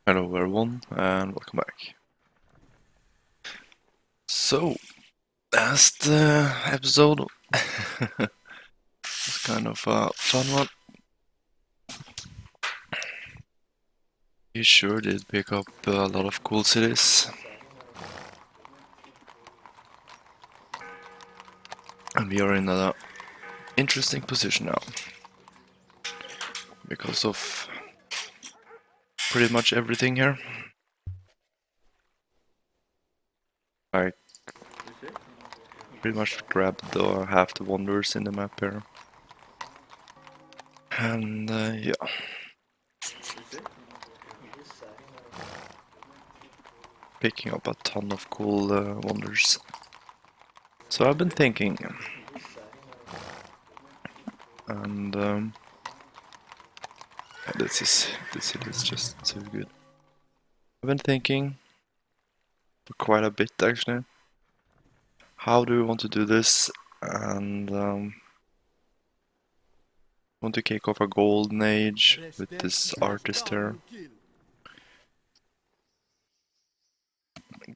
Hello everyone and welcome back. So, last episode was kind of a fun one. You sure did pick up a lot of cool cities. And we are in an interesting position now. Because of pretty much everything here. I pretty much grabbed half the wonders in the map here. And yeah. Picking up a ton of cool wonders. So I've been thinking. And this is just too good. I've been thinking for quite a bit actually. How do we want to do this? And want to kick off a golden age with this artist here.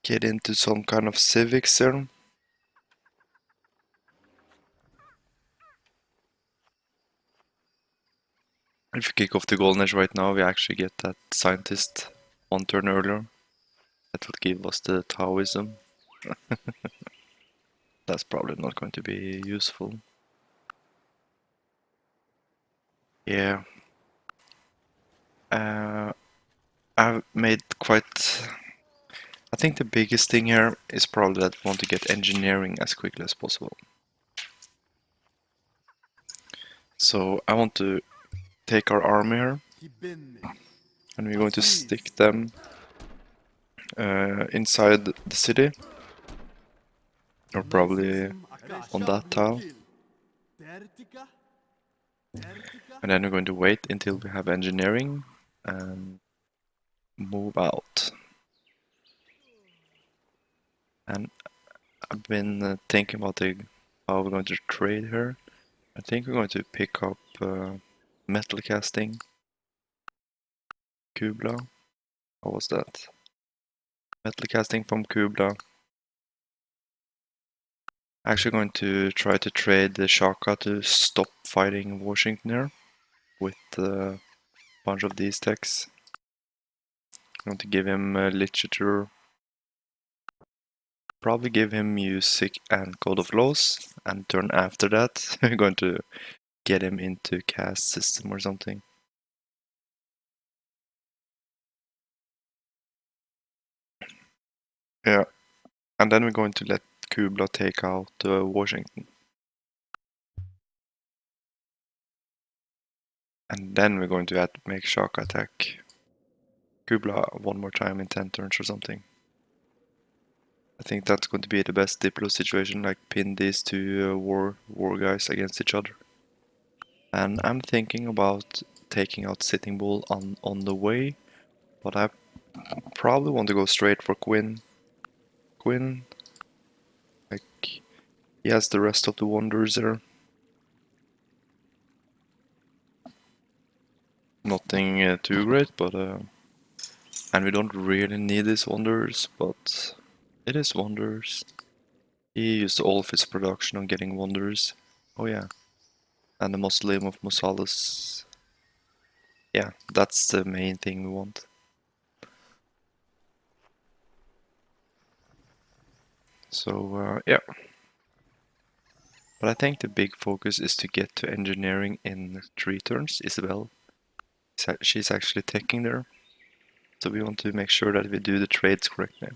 Get into some kind of civics here. If we kick off the golden age right now, we actually get that scientist one turn earlier. That will give us the Taoism. That's probably not going to be useful. Yeah. I've made quite... I think the biggest thing here is probably that we want to get engineering as quickly as possible. So I want to take our army here, and we're going to stick them inside the city, or probably on that tile. And then we're going to wait until we have engineering and move out. And I've been thinking about how we're going to trade here. I think we're going to pick up metal casting, Kubla. How was that? Metal casting from Kubla. Actually going to try to trade the Shaka to stop fighting Washington here with a bunch of these techs. I'm going to give him literature, probably give him music and code of laws, and turn after that we're going to get him into caste system or something. Yeah, and then we're going to let Kubla take out Washington. And then we're going to make Shaka attack Kubla one more time in 10 turns or something. I think that's going to be the best Diplo situation, like pin these two war guys against each other. And I'm thinking about taking out Sitting Bull on the way, but I probably want to go straight for Quinn. Quinn, like, he has the rest of the wonders there. Nothing too great, but and we don't really need these wonders, but it is wonders. He used all of his production on getting wonders. Oh yeah. And the Mausoleum of Mausolus. Yeah, that's the main thing we want. So yeah. But I think the big focus is to get to engineering in 3 turns. Isabel, she's actually teching there. So we want to make sure that we do the trades correctly.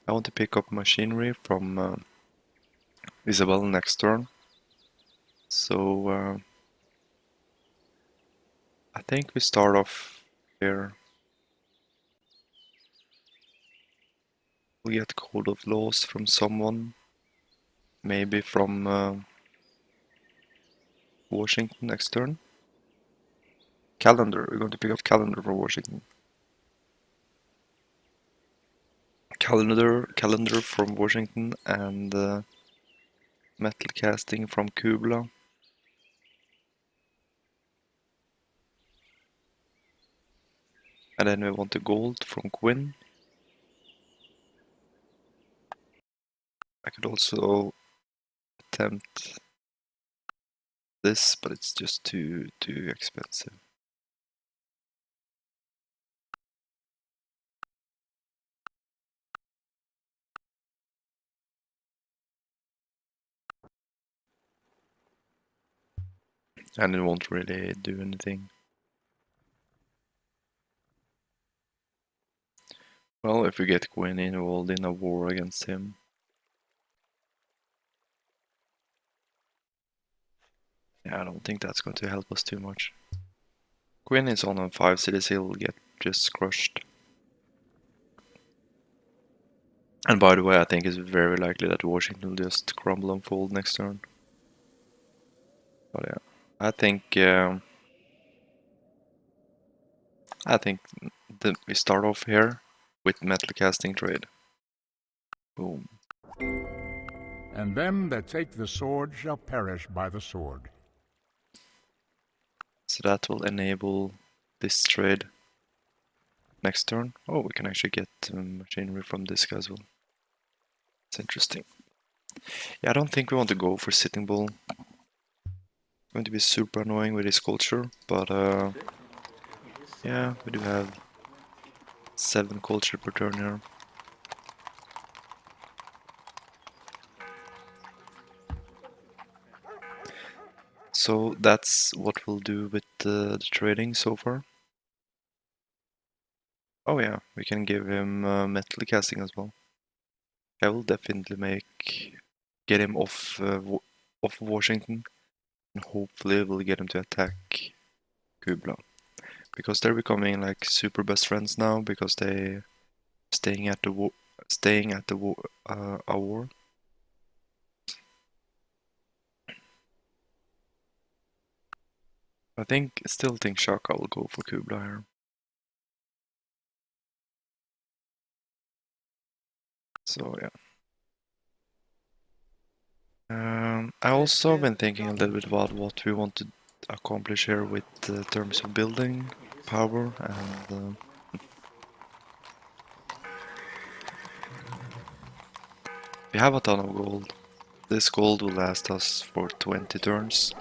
I want to pick up machinery from Isabel next turn. So I think we start off here. We get Code of Laws from someone. Maybe from Washington next turn. Calendar, we're going to pick up Calendar for Washington. Calendar from Washington and metal casting from Kubla. And then we want the gold from Quinn. I could also attempt this, but it's just too expensive. And it won't really do anything. Well, if we get Quinn involved in a war against him. Yeah, I don't think that's going to help us too much. Quinn is on a 5 cities, he'll get just crushed. And by the way, I think it's very likely that Washington will just crumble and fold next turn. But yeah, I think we start off here with metal casting trade. Boom. And them that take the sword shall perish by the sword. So that will enable this trade next turn. Oh, we can actually get machinery from this guy as well. It's interesting. Yeah, I don't think we want to go for Sitting Bull. It's going to be super annoying with his culture, but yeah, we do have 7 culture per turn here. So that's what we'll do with the trading so far. Oh yeah, we can give him metal casting as well. I will definitely get him off Washington, and hopefully we'll get him to attack Kubla, because they're becoming like super best friends now because they staying at the a war. Still think Shaka will go for Kubla here. So yeah. I also been thinking a little bit about what we want to accomplish here with terms of building power, and we have a ton of gold. This gold will last us for 20 turns.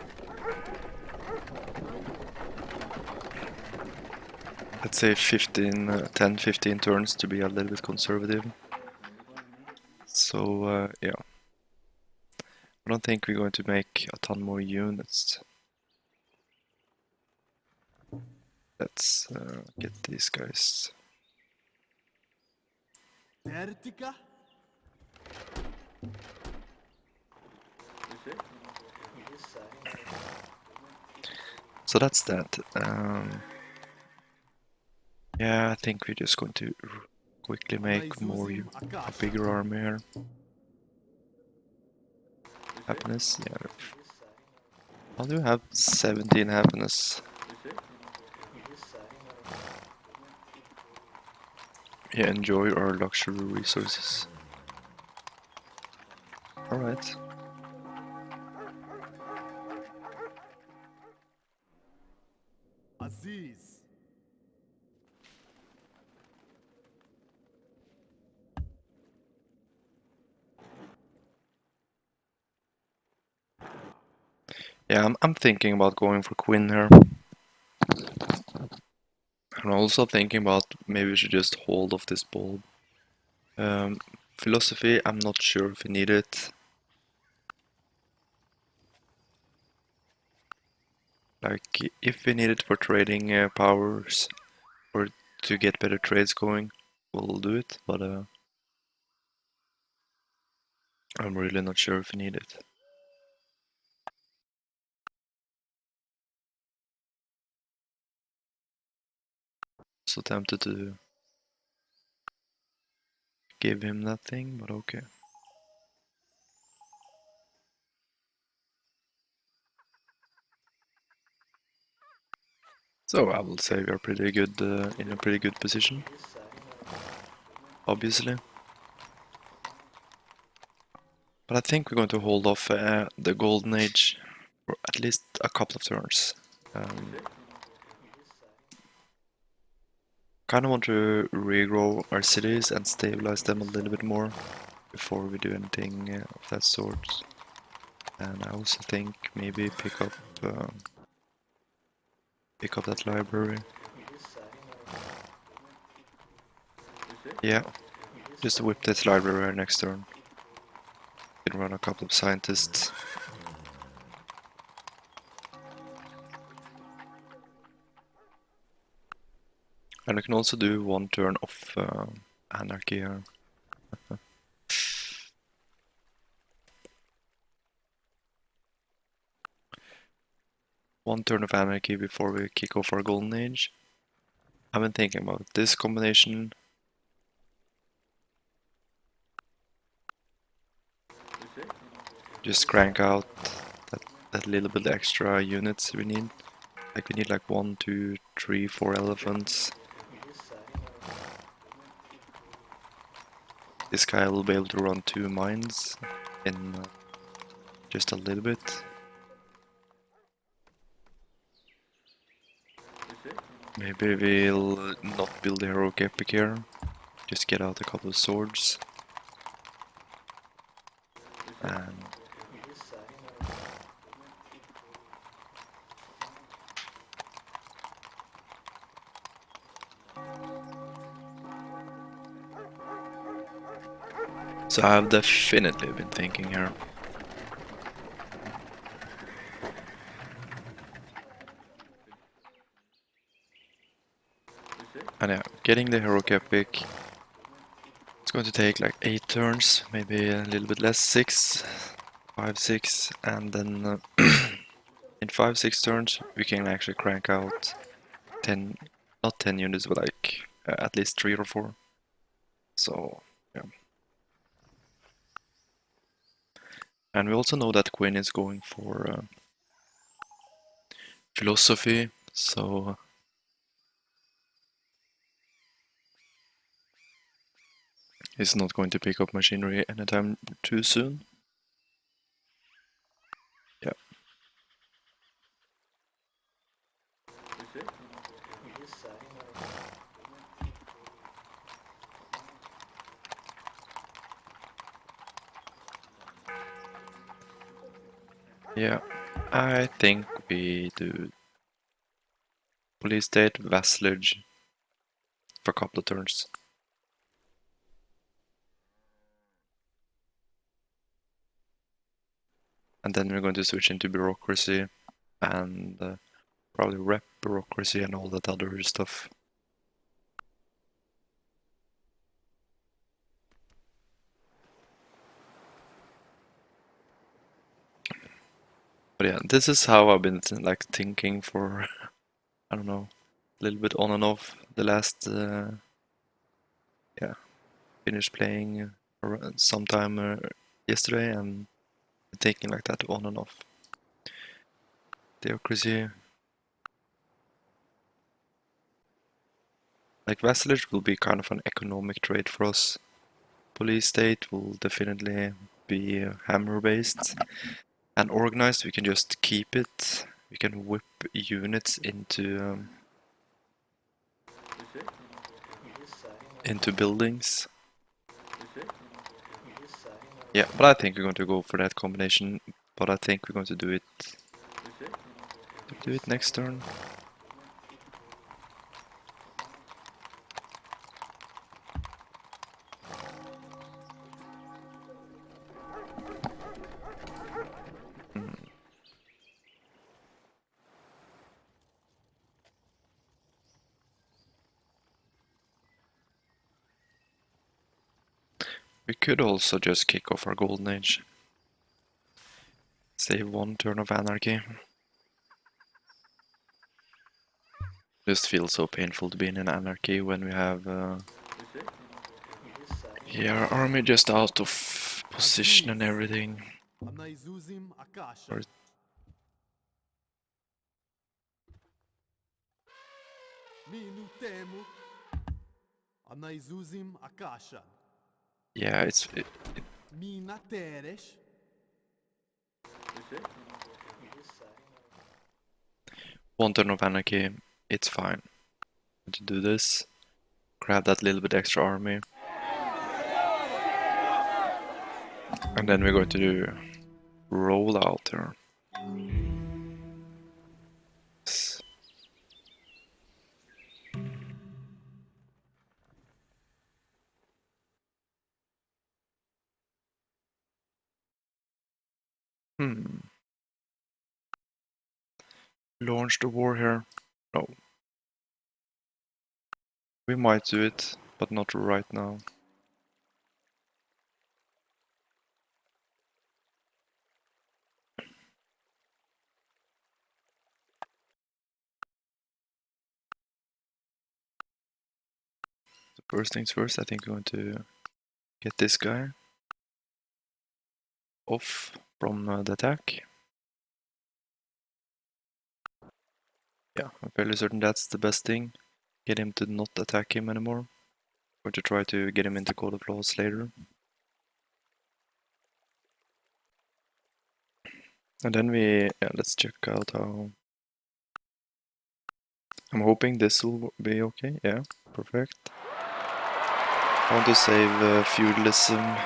Let's say 10-15 turns to be a little bit conservative. So yeah, I don't think we're going to make a ton more units. Let's get these guys. So that's that. Yeah, I think we're just going to quickly make a bigger army here. Happiness, yeah. How do you have 17 happiness? Yeah, enjoy our luxury resources. Alright. Aziz. Yeah, I'm thinking about going for Quinn here. I'm also thinking about maybe we should just hold off this bulb. Philosophy, I'm not sure if we need it. Like, if we need it for trading powers or to get better trades going, we'll do it, but I'm really not sure if we need it. So tempted to give him that thing, but okay. So I will say we are pretty good in a pretty good position, obviously. But I think we're going to hold off the Golden Age for at least a couple of turns. Kind of want to regrow our cities and stabilize them a little bit more before we do anything of that sort. And I also think maybe pick up that library. Yeah, just whip this library next turn. Can run a couple of scientists. And we can also do one turn of anarchy here. One turn of anarchy before we kick off our golden age. I've been thinking about this combination. Just crank out that little bit extra units we need. Like we need like 1, 2, 3, 4 elephants. This guy will be able to run 2 mines in just a little bit. Maybe we'll not build the heroic epic here. Just get out a couple of swords. And so I've definitely been thinking here. And yeah, getting the heroic epic. It's going to take like 8 turns, maybe a little bit less, 6, 5, 6, and then in 5, 6 turns we can actually crank out 10, not 10 units, but like at least 3 or 4. So, yeah. And we also know that Quinn is going for philosophy, so he's not going to pick up machinery anytime too soon. Yeah. Yeah, I think we do police state, vassalage for a couple of turns. And then we're going to switch into bureaucracy and probably rep bureaucracy and all that other stuff. But yeah, this is how I've been like thinking for, I don't know, a little bit on and off the last, yeah, finished playing sometime yesterday and thinking like that on and off. Theocracy. Like vassalage will be kind of an economic trade for us. Police state will definitely be hammer based. And organized, we can just keep it. We can whip units into buildings. Yeah, but I think we're going to go for that combination. But I think we're going to do it next turn. We could also just kick off our golden age. Save 1 turn of anarchy. Just feels so painful to be in an anarchy when we have yeah, our army just out of position and everything. Or yeah, it's one turn of anarchy. It's fine to do this. grab that little bit extra army. And then we're going to do roll out here. Launch the war here. No. We might do it, but not right now. So first things first, I think we're going to get this guy off from the attack. Yeah, I'm fairly certain that's the best thing. Get him to not attack him anymore. Or to try to get him into Code of Laws later. And then let's check out how... I'm hoping this will be okay. Yeah, perfect. I want to save feudalism,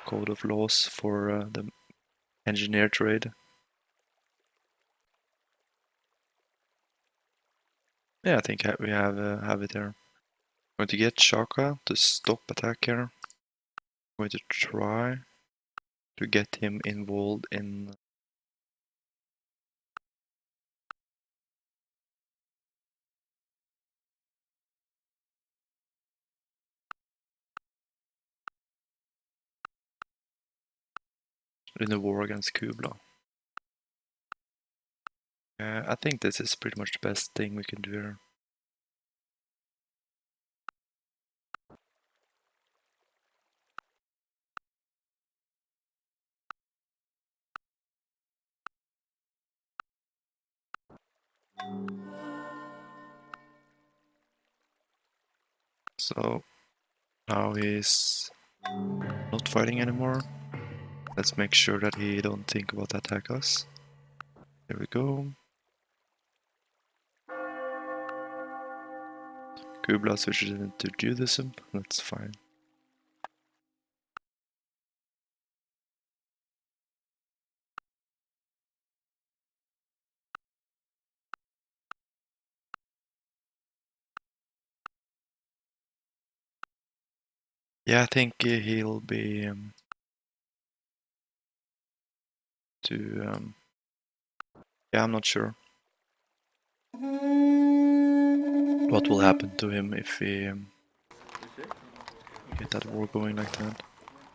Code of Laws for the engineer trade. Yeah, I think we have it here. I'm going to get Shaka to stop attack here. I'm going to try to get him involved in... in the war against Kubla. I think this is pretty much the best thing we can do here. So now he's not fighting anymore. Let's make sure that he don't think about to attack us. There we go. Kubla switches into Judaism. That's fine. Yeah, I think he'll be yeah, I'm not sure what will happen to him if we get that war going like that.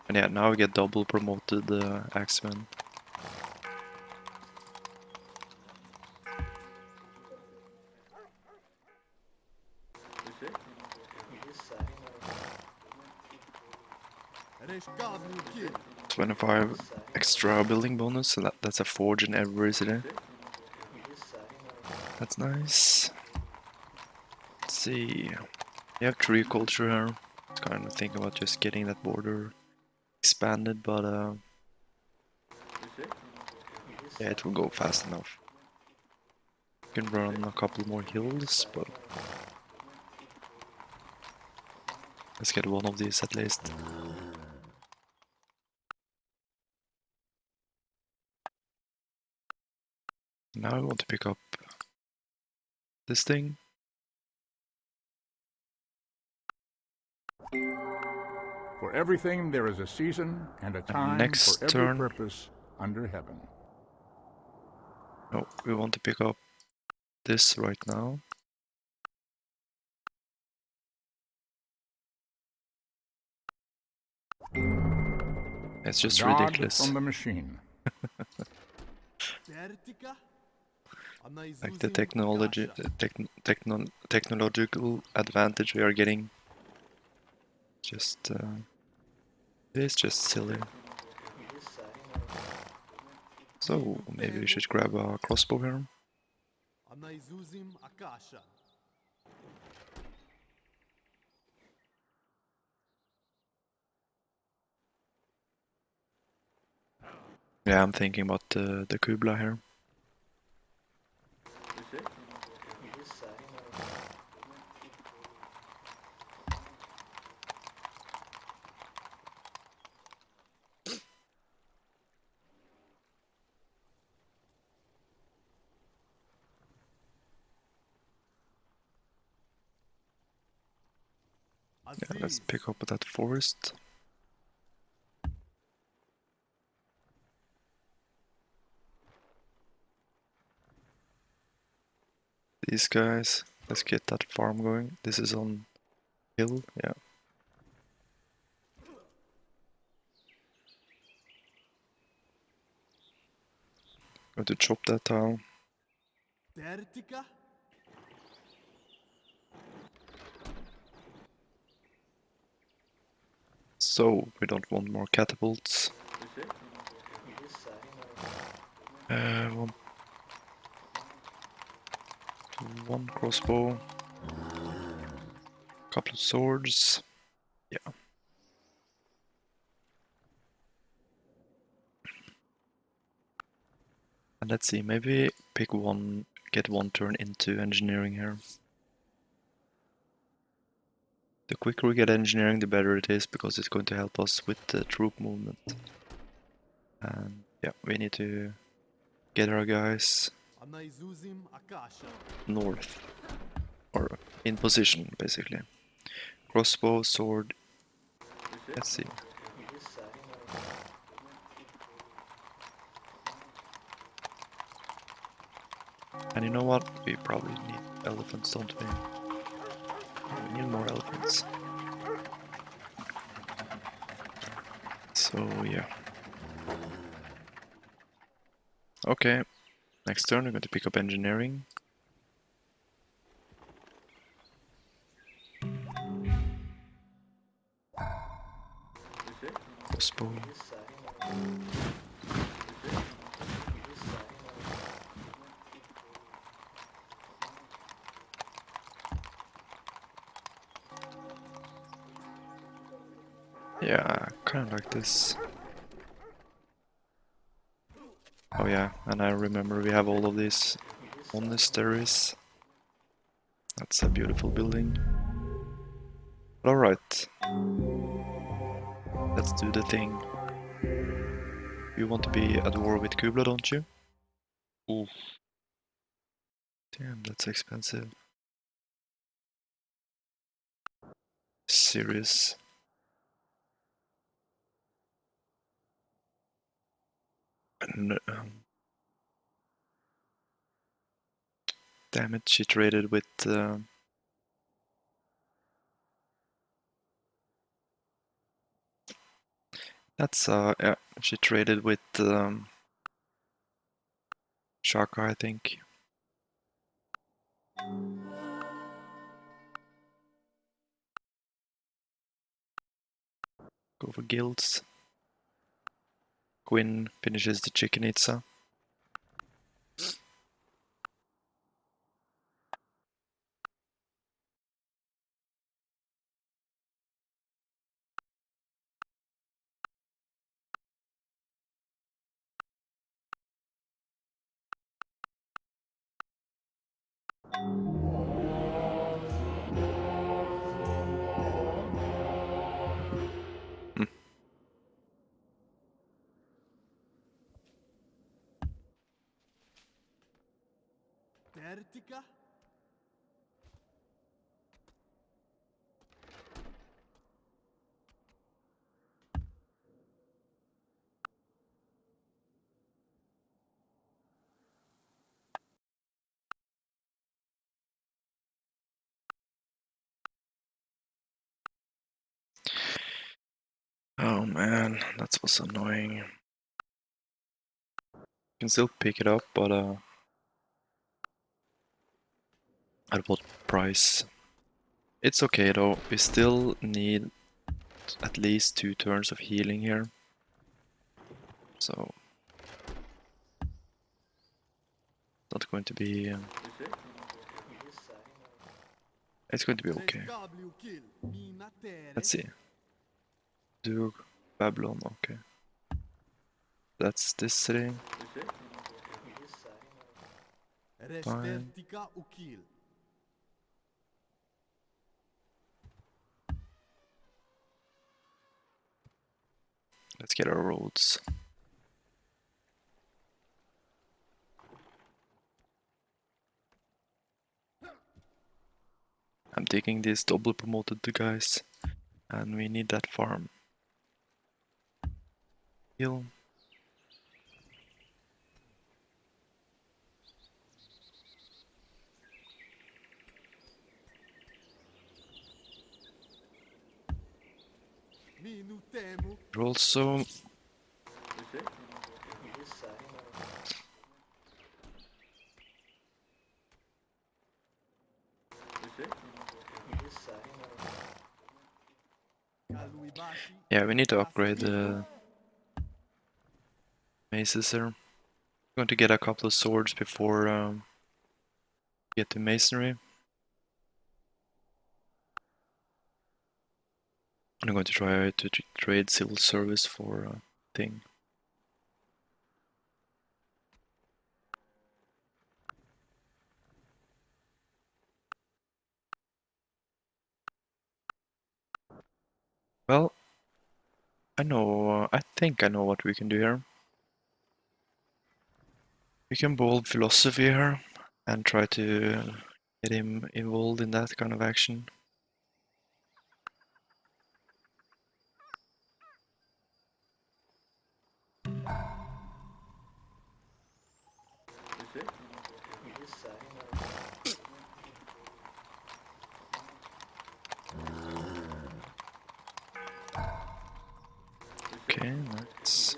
And yeah, now we get double promoted Axemen. $25 extra building bonus, so that's a forge in every city. That's nice. Let's see. We have tree culture here. I was kind of thinking about just getting that border expanded, but yeah, it will go fast enough. You can run a couple more hills, but let's get one of these at least. Now I want to pick up this thing. For everything there is a season and a time next for every turn, purpose under heaven. No, we want to pick up this right now. It's just God ridiculous. from the machine. Like the technological advantage we are getting. Just it's just silly. So maybe we should grab a crossbow here. Yeah, I'm thinking about the Kubla here. Yeah, let's pick up that forest. These guys, let's get that farm going. This is on hill, yeah. Going to chop that down. So, we don't want more catapults. One crossbow. Couple of swords. Yeah. And let's see, maybe pick one, get one turn into engineering here. The quicker we get engineering, the better it is, because it's going to help us with the troop movement. And yeah, we need to get our guys north, or in position, basically. Crossbow, sword, let's see. And you know what? We probably need elephants, don't we? We need more elephants. So yeah. Okay, next turn we're going to pick up engineering. Crossbow. Yeah, kind of like this. Oh yeah, and I remember we have all of these monasteries. That's a beautiful building. Alright. Let's do the thing. You want to be at war with Kubla, don't you? Ooh. Damn, that's expensive. Serious. And, damn it, she traded with... yeah, she traded with Shaka, I think. Go for guilds. Quinn finishes the chicken itza. Hmm. Oh man, that was annoying. You can still pick it up, but at what price? It's okay though, we still need at least 2 turns of healing here. So... not going to be... it's going to be okay. Let's see. Do Babylon, okay. That's this city. Fine. Let's get our roads. I'm taking these double promoted guys. And we need that farm. Heal. We're also yeah, we need to upgrade the maces here. I'm going to get a couple of swords before get to masonry. I'm going to try to trade civil service for a thing. Well, I think I know what we can do here. We can bold philosophy here and try to get him involved in that kind of action. Okay, nice.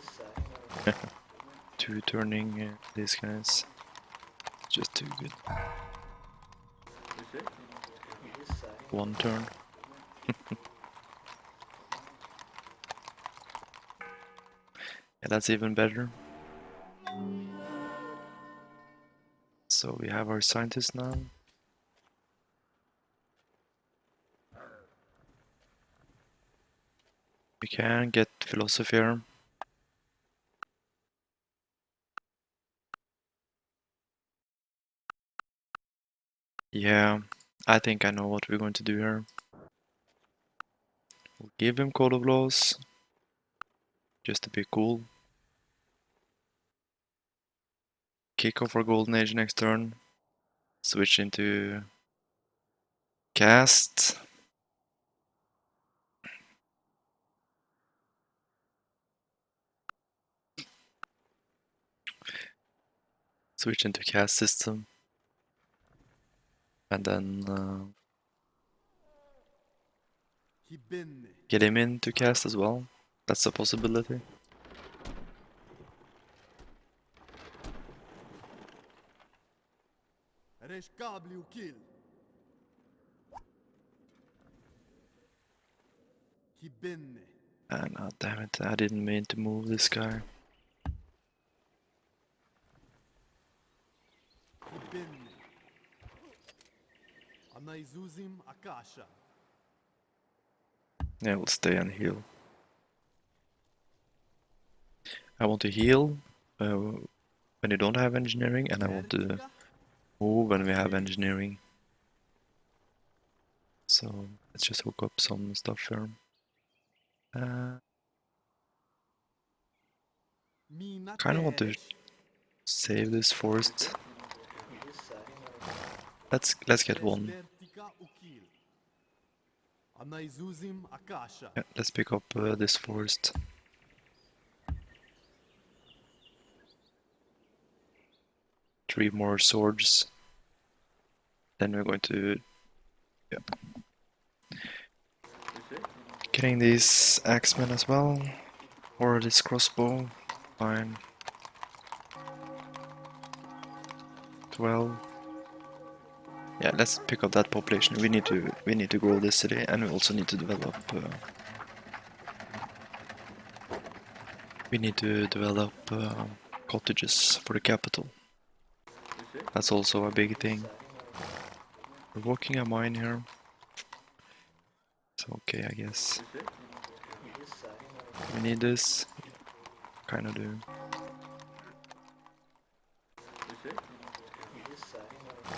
Two turning these guys. Just too good. One turn. Yeah, that's even better. So we have our scientist now. We can get philosophy here. Yeah, I think I know what we're going to do here. We'll give him Code of Laws, just to be cool. Kick off our Golden Age next turn. Switch into Cast. Switch into Cast system. And then get him into Cast as well. That's a possibility. And oh, damn it, I didn't mean to move this guy. Yeah, we'll stay and heal. I want to heal when you don't have engineering, and I want to move when we have engineering. So let's just hook up some stuff here. Kind of want to save this forest. Let's get one. Yeah, let's pick up this forest. Three more swords. Then we're going to getting these axemen as well, or this crossbow. Fine. 12. Yeah, let's pick up that population. We need to grow this city, and we also need to develop. We need to develop cottages for the capital. That's also a big thing. We're walking a mine here. It's okay, I guess. We need this. Kinda do.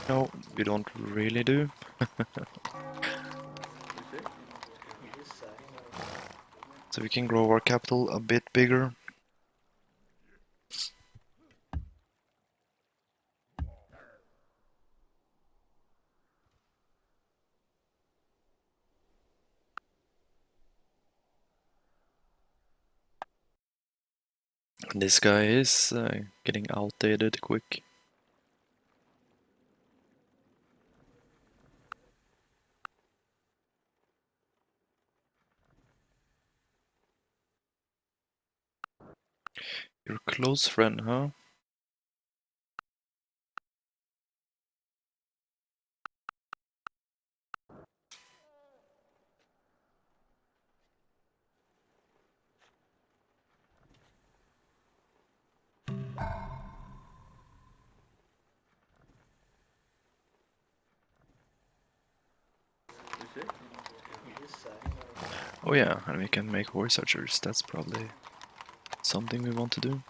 No, we don't really do. So we can grow our capital a bit bigger. This guy is getting outdated quick. Your close friend, huh? Oh yeah, and we can make voice archers. That's probably something we want to do.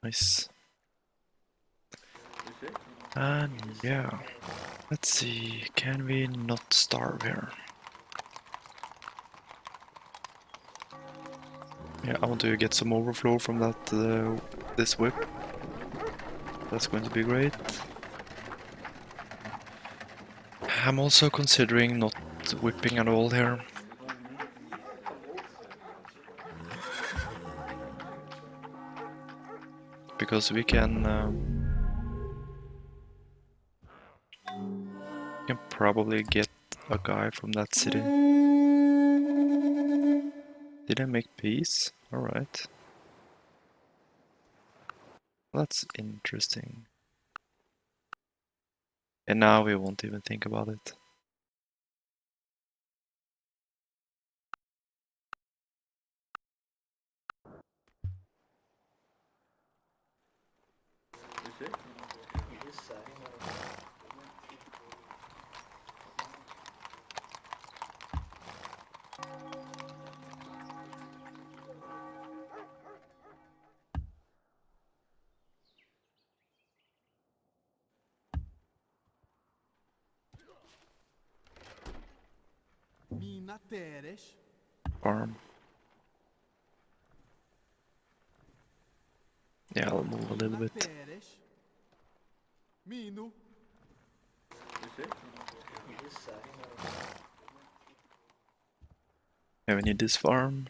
Nice. And yeah, let's see, can we not starve here? Yeah, I want to get some overflow from that this whip. That's going to be great. I'm also considering not whipping at all here. Because we can probably get a guy from that city. Did I make peace? Alright. That's interesting. And now we won't even think about it. Farm. Yeah, I'll move a little bit. Yeah, we need this farm.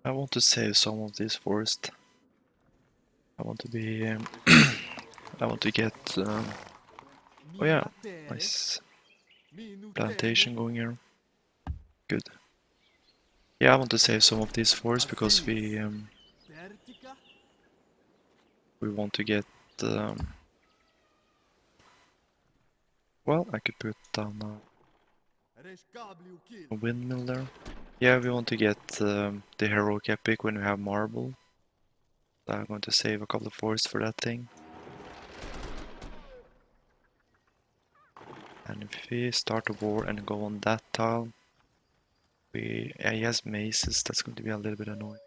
I want to save some of this forest. I want to be... I want to get... oh yeah, nice plantation going here. Good. Yeah, I want to save some of this forest because we want to get... well, I could put down a windmill there. Yeah, we want to get the heroic epic when we have marble. So I'm going to save a couple of forests for that thing. And if we start a war and go on that tile, he has maces, that's going to be a little bit annoying.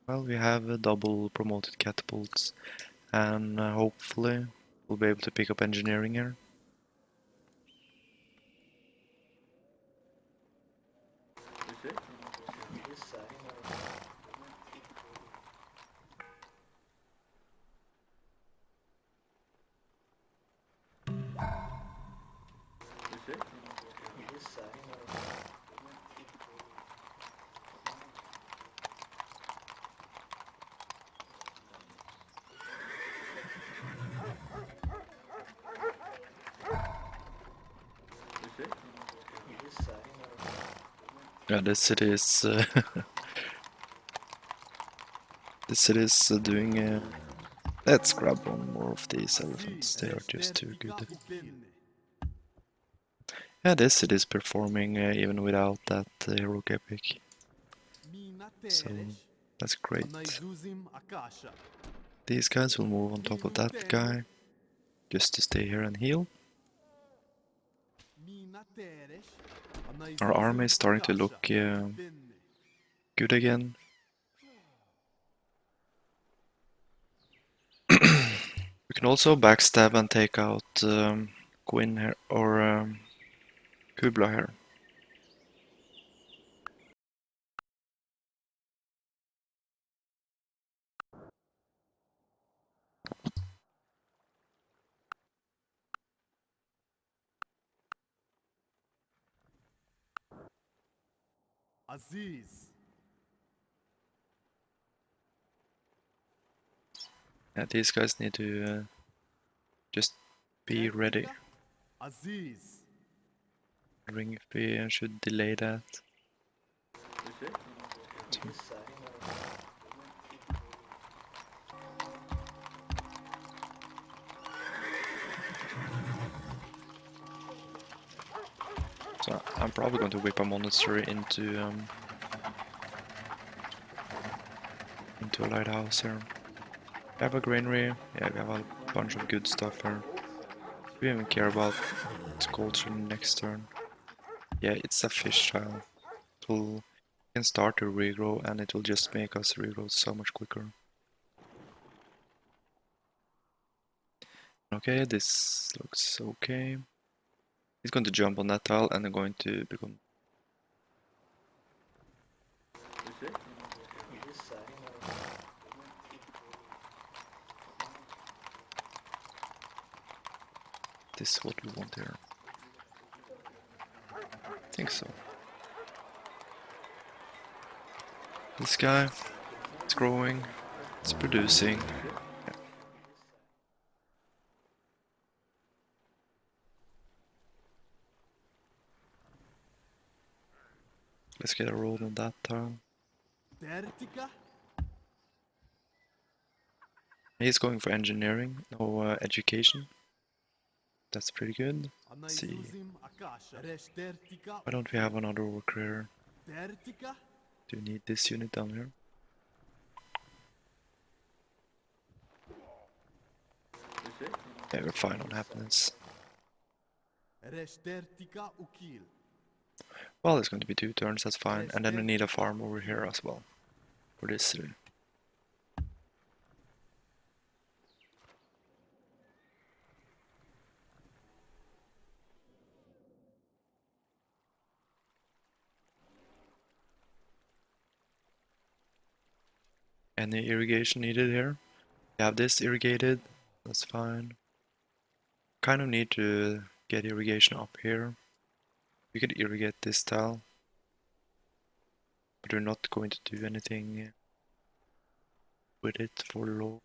Well, we have double promoted catapults, and hopefully we'll be able to pick up engineering here. Yeah, this city is this city is doing. Let's grab one more of these elephants. They are just too good. Yeah, this city is performing even without that heroic epic. So that's great. These guys will move on top of that guy just to stay here and heal. Our army is starting to look good again. We can also backstab and take out Gwyn here, or Kubla here. Aziz. Yeah, these guys need to just be ready. Aziz. Ring if we should delay that. So I'm probably going to whip a monastery into a lighthouse here. We have a granary. Yeah, we have a bunch of good stuff here. We don't even care about culture next turn. Yeah, it's a fish tile. We can start to regrow, and it will just make us regrow so much quicker. Okay, this looks okay. He's going to jump on that tile and I'm going to become. This is what we want here. I think so. This guy, it's growing, it's producing. Yeah. Let's get a roll on that tile. He's going for engineering, no education. That's pretty good. Let's see. Why don't we have another worker here? Do you need this unit down here? Yeah, we're fine on happiness. Well, it's going to be 2 turns, that's fine. And then we need a farm over here as well. For this turn. Any irrigation needed here? We have this irrigated, that's fine. Kind of need to get irrigation up here. We could irrigate this tile. But we're not going to do anything with it for low.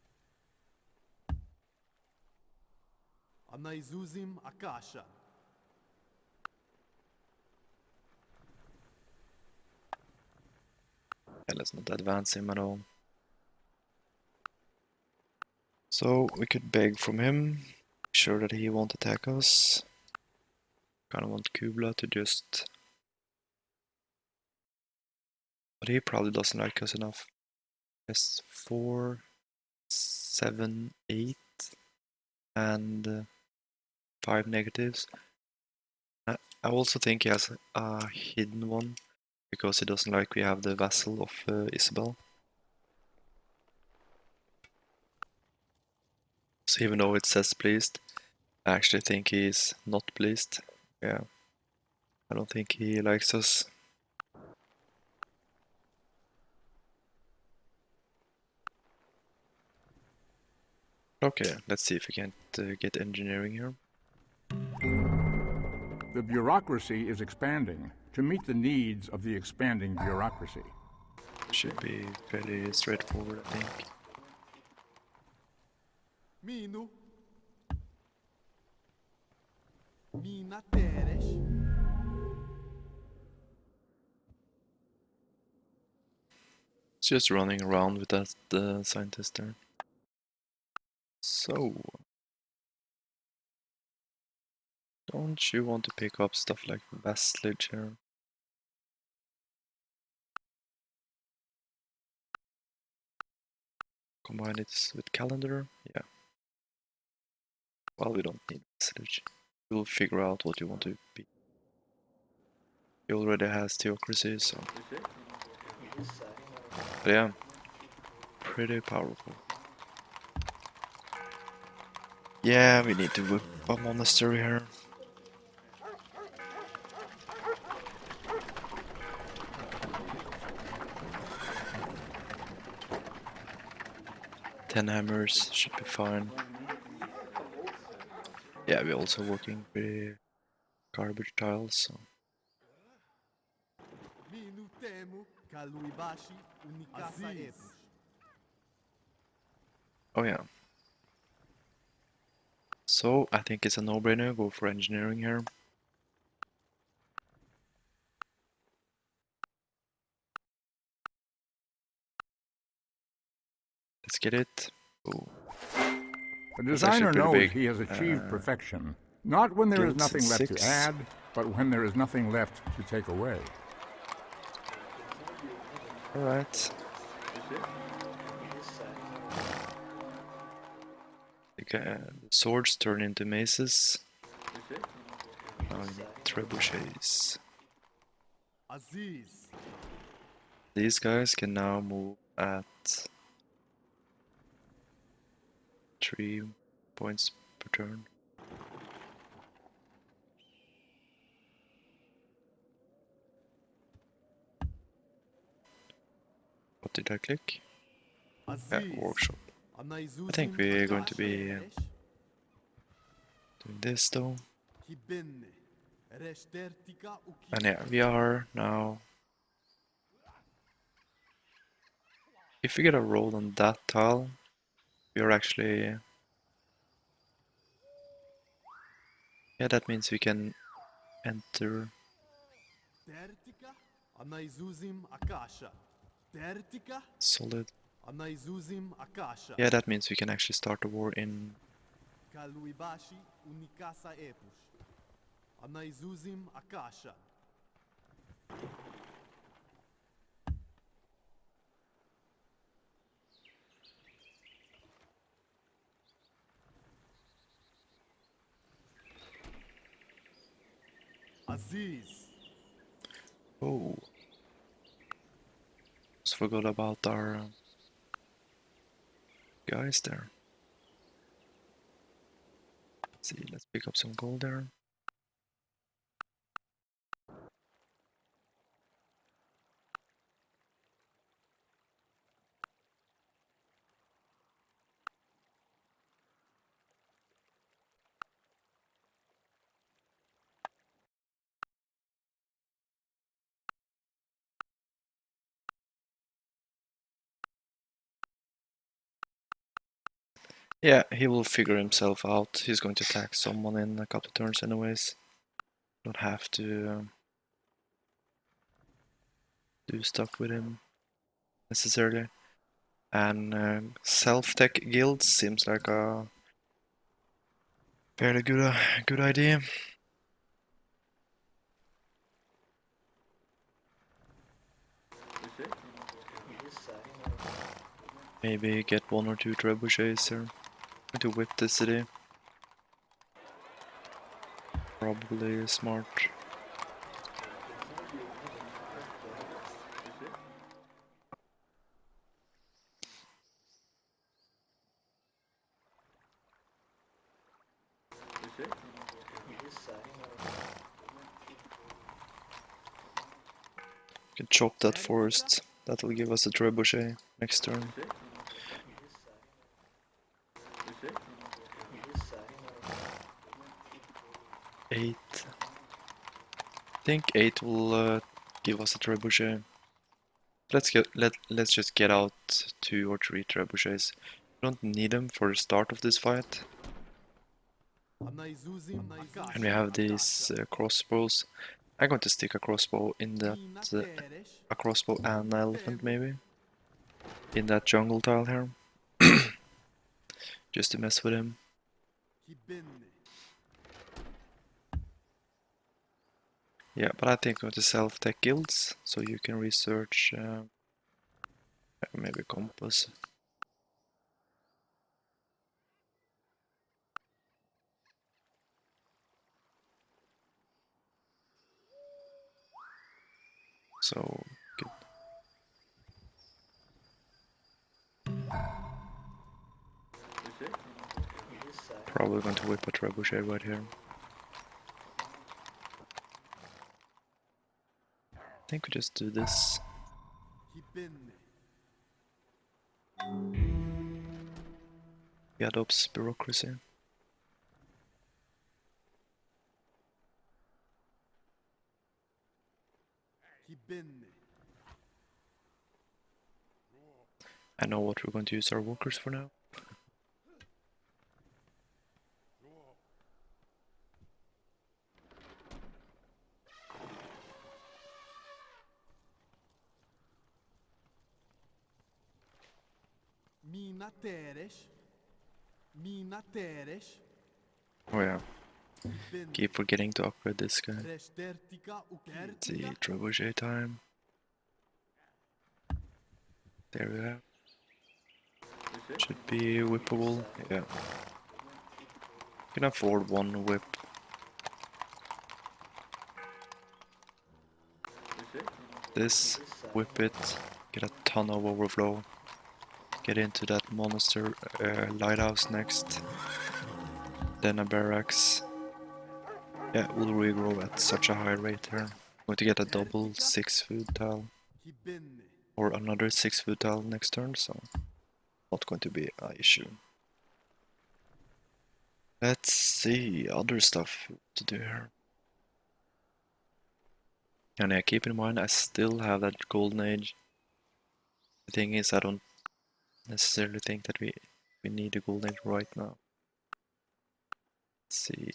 Yeah, let's not advance him at all. So we could beg from him, make sure that he won't attack us. Kind of want Kubla to just... But he probably doesn't like us enough. Yes, 4, 7, 8, and 5 negatives. I also think he has a hidden one, because he doesn't like we have the vassal of Isabel. So even though it says pleased, I actually think he's not pleased. Yeah, I don't think he likes us. Okay, let's see if we can't get engineering here. The bureaucracy is expanding to meet the needs of the expanding bureaucracy. Should be fairly straightforward, I think. Minu. Mina Teres. It's just running around with that scientist there. So, don't you want to pick up stuff like vassalage here? Combine it with calendar? Yeah. Well, we don't need vassalage. We'll figure out what you want to be. He already has theocracy, so. But yeah, pretty powerful. Yeah, we need to whip a monastery here. Ten hammers should be fine. Yeah, we're also working with garbage tiles, so. Minu temu kaluibashi unikasa epus. Oh yeah. So I think it's a no-brainer, go for engineering here. Let's get it. Oh, The that's actually designer pretty knows big. he has achieved perfection, not when there is Guilds nothing left to 6. add, but when there is nothing left to take away. Alright. Okay, the swords turn into maces. Now we need trebuchets. Aziz. These guys can now move at 3 points per turn. What did I click? Yeah, Aziz. workshop. Anaizuzim I think we're going to akasha be eresh. doing this though. Kibenne. Reshtertika uki. And yeah, we are now. If we get a roll on that tile, we are actually. Yeah, that means we can enter. Tertika. Anaizuzim akasha. Tertika. Solid. Anaizuzim akasha. Yeah, that means we can actually start the war in. Kaluibashi unikasa epus. Anaizuzim akasha. Aziz. Oh, just forgot about our guys there. Let's see, let's pick up some gold there. Yeah, he will figure himself out. He's going to attack someone in a couple of turns anyways. Don't have to do stuff with him necessarily. And self-tech guilds seems like a fairly good idea. Maybe get 1 or 2 trebuchets here. To whip the city. Probably smart. Can chop that forest. That'll give us a trebuchet next turn. 8. I think 8 will give us a trebuchet. Let's just get out 2 or 3 trebuchets. We don't need them for the start of this fight. Anaizuzim akasha. And we have these crossbows. I'm going to stick a crossbow in that a crossbow and an elephant maybe in that jungle tile here, just to mess with him. Kibenne. Yeah, but I think I'm going to self-tech guilds, so you can research maybe compass. So good. Probably going to whip a trebuchet right here. I think we just do this. He adopts bureaucracy. I know what we're going to use our workers for now. Oh yeah, keep forgetting to upgrade this guy. Let's see, trebuchet time. There we have. Should be whippable. Yeah. Can afford one whip. This, whip it, get a ton of overflow. Get into that monster lighthouse next. Then a barracks. Yeah, we'll regrow at such a high rate here. Going to get a double 6-food tile. Or another 6-food tile next turn, so not going to be an issue. Let's see other stuff to do here. And yeah, keep in mind I still have that golden age. The thing is I don't necessarily think that we need a golden age right now. Let's see.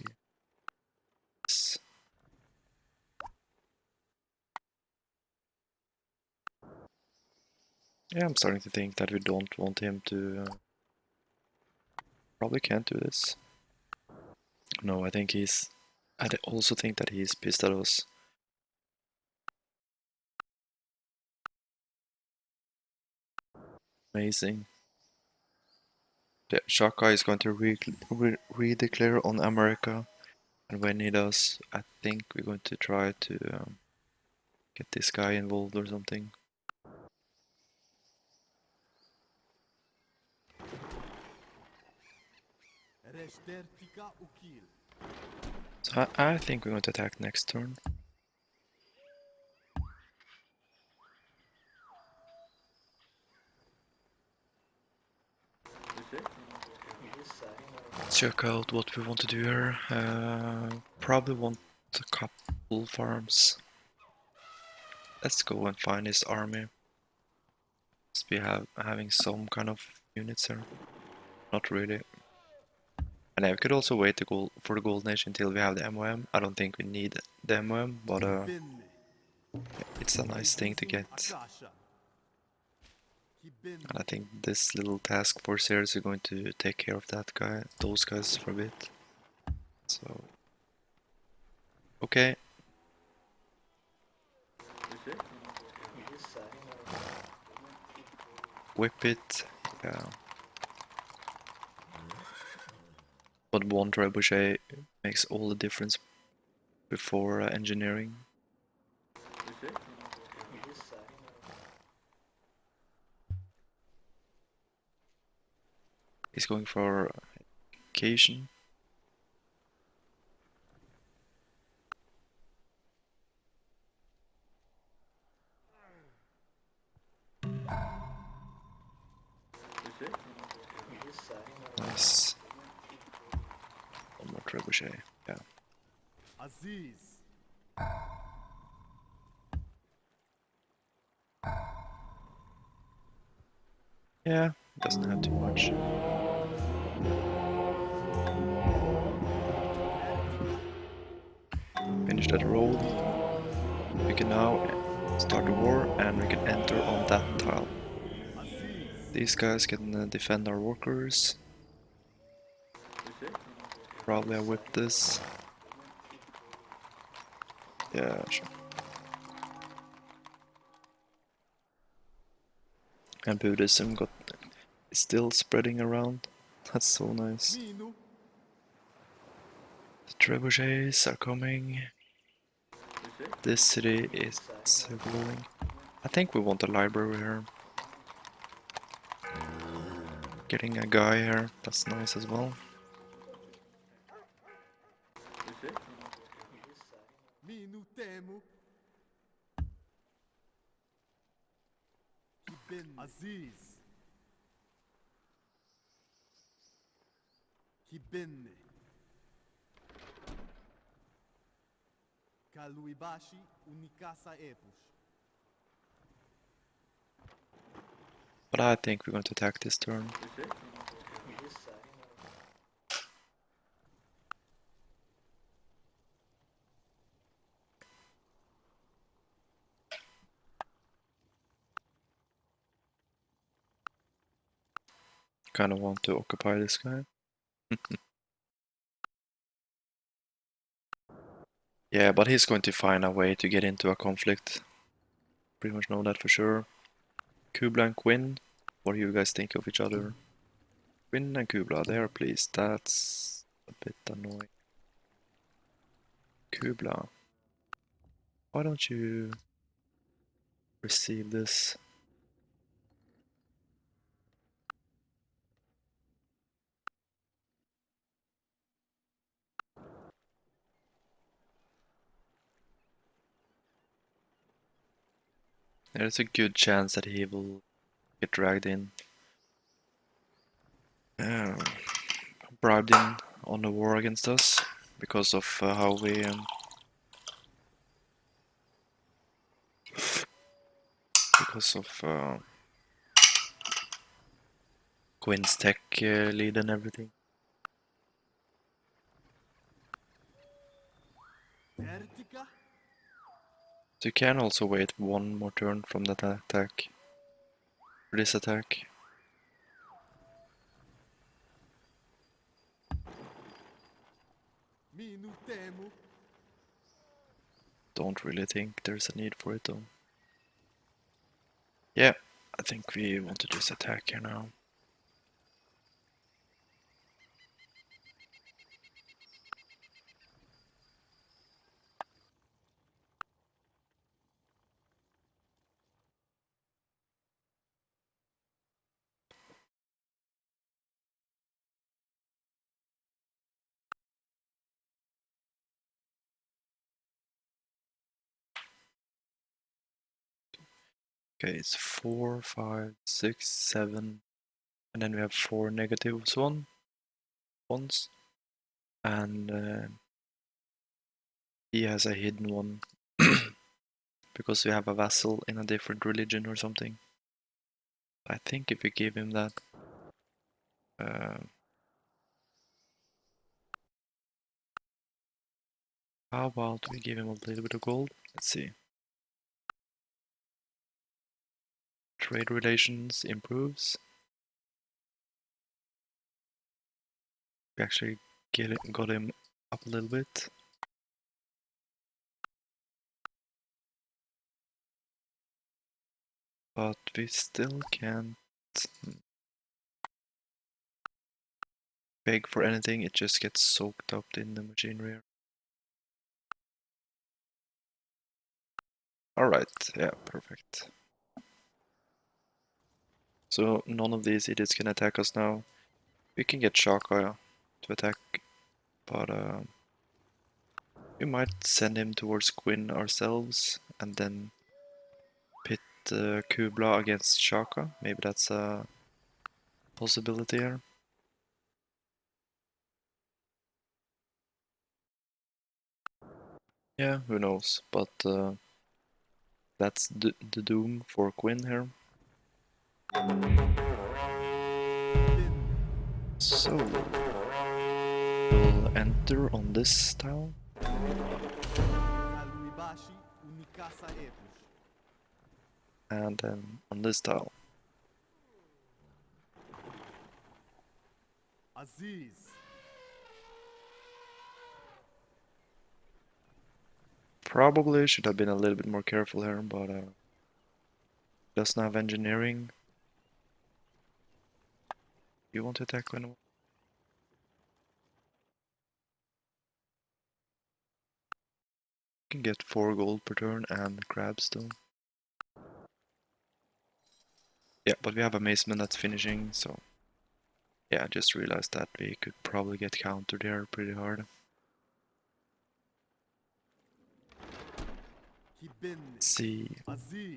Yeah, I'm starting to think that we don't want him to... probably can't do this. No, I think he's... I also think that he's pissed at us. Amazing. The Shaka is going to redeclare on America. And when he does, I think we're going to try to get this guy involved or something. So I think we're going to attack next turn. Let's check out what we want to do here. Probably want a couple farms. Let's go and find his army. Must be having some kind of units here. Not really. And we could also wait for the Golden Age until we have the MOM. I don't think we need the MOM, but it's a nice thing to get. And I think this little task force here is going to take care of those guys for a bit. So, okay. Whip it, yeah. But one trebuchet makes all the difference before engineering. He's going for education. Nice. One more trebuchet, yeah. Aziz. Yeah, doesn't have too much. Finish that roll. We can now start the war and we can enter on that tile. These guys can defend our workers. Probably I whip this. Yeah, sure. And Buddhism is still spreading around. That's so nice. The trebuchets are coming. This city is glowing. I think we want a library here. Getting a guy here, that's nice as well. Minu temo. Kibin Aziz. Kibinne. Kaluibashi unikasa epus. But I think we're going to attack this turn. Kind of want to occupy this guy. Yeah, but he's going to find a way to get into a conflict. Pretty much know that for sure. Kubla and Quinn, what do you guys think of each other? Quinn and Kubla, there please. That's a bit annoying. Kubla, why don't you receive this? There's a good chance that he will get dragged in. Bribed in on the war against us because of how we because of Quinn's tech lead and everything. Ertika. So you can also wait one more turn from that attack. For this attack. Minu temo. Don't really think there's a need for it though. Yeah, I think we want to just attack here now. Okay, it's 4, 5, 6, 7, and then we have 4 negatives ones, and he has a hidden one because we have a vassal in a different religion or something. I think if we give him that, how about we give him a little bit of gold? Let's see. Trade relations improves. We actually got him up a little bit. But we still can't beg for anything, it just gets soaked up in the machinery. Alright, yeah, perfect. So none of these idiots can attack us now. We can get Shaka to attack, but we might send him towards Quinn ourselves and then pit Kubla against Shaka. Maybe that's a possibility here. Yeah, who knows, but that's the doom for Quinn here. So, we'll enter on this tile. Kaluibashi unikasa epus. And then on this tile. Aziz. Probably should have been a little bit more careful here, but doesn't have engineering. You want to attack when? Can get 4 gold per turn and crabstone. Yeah, but we have a maceman that's finishing, so yeah, I just realized that we could probably get countered here pretty hard. Let's see,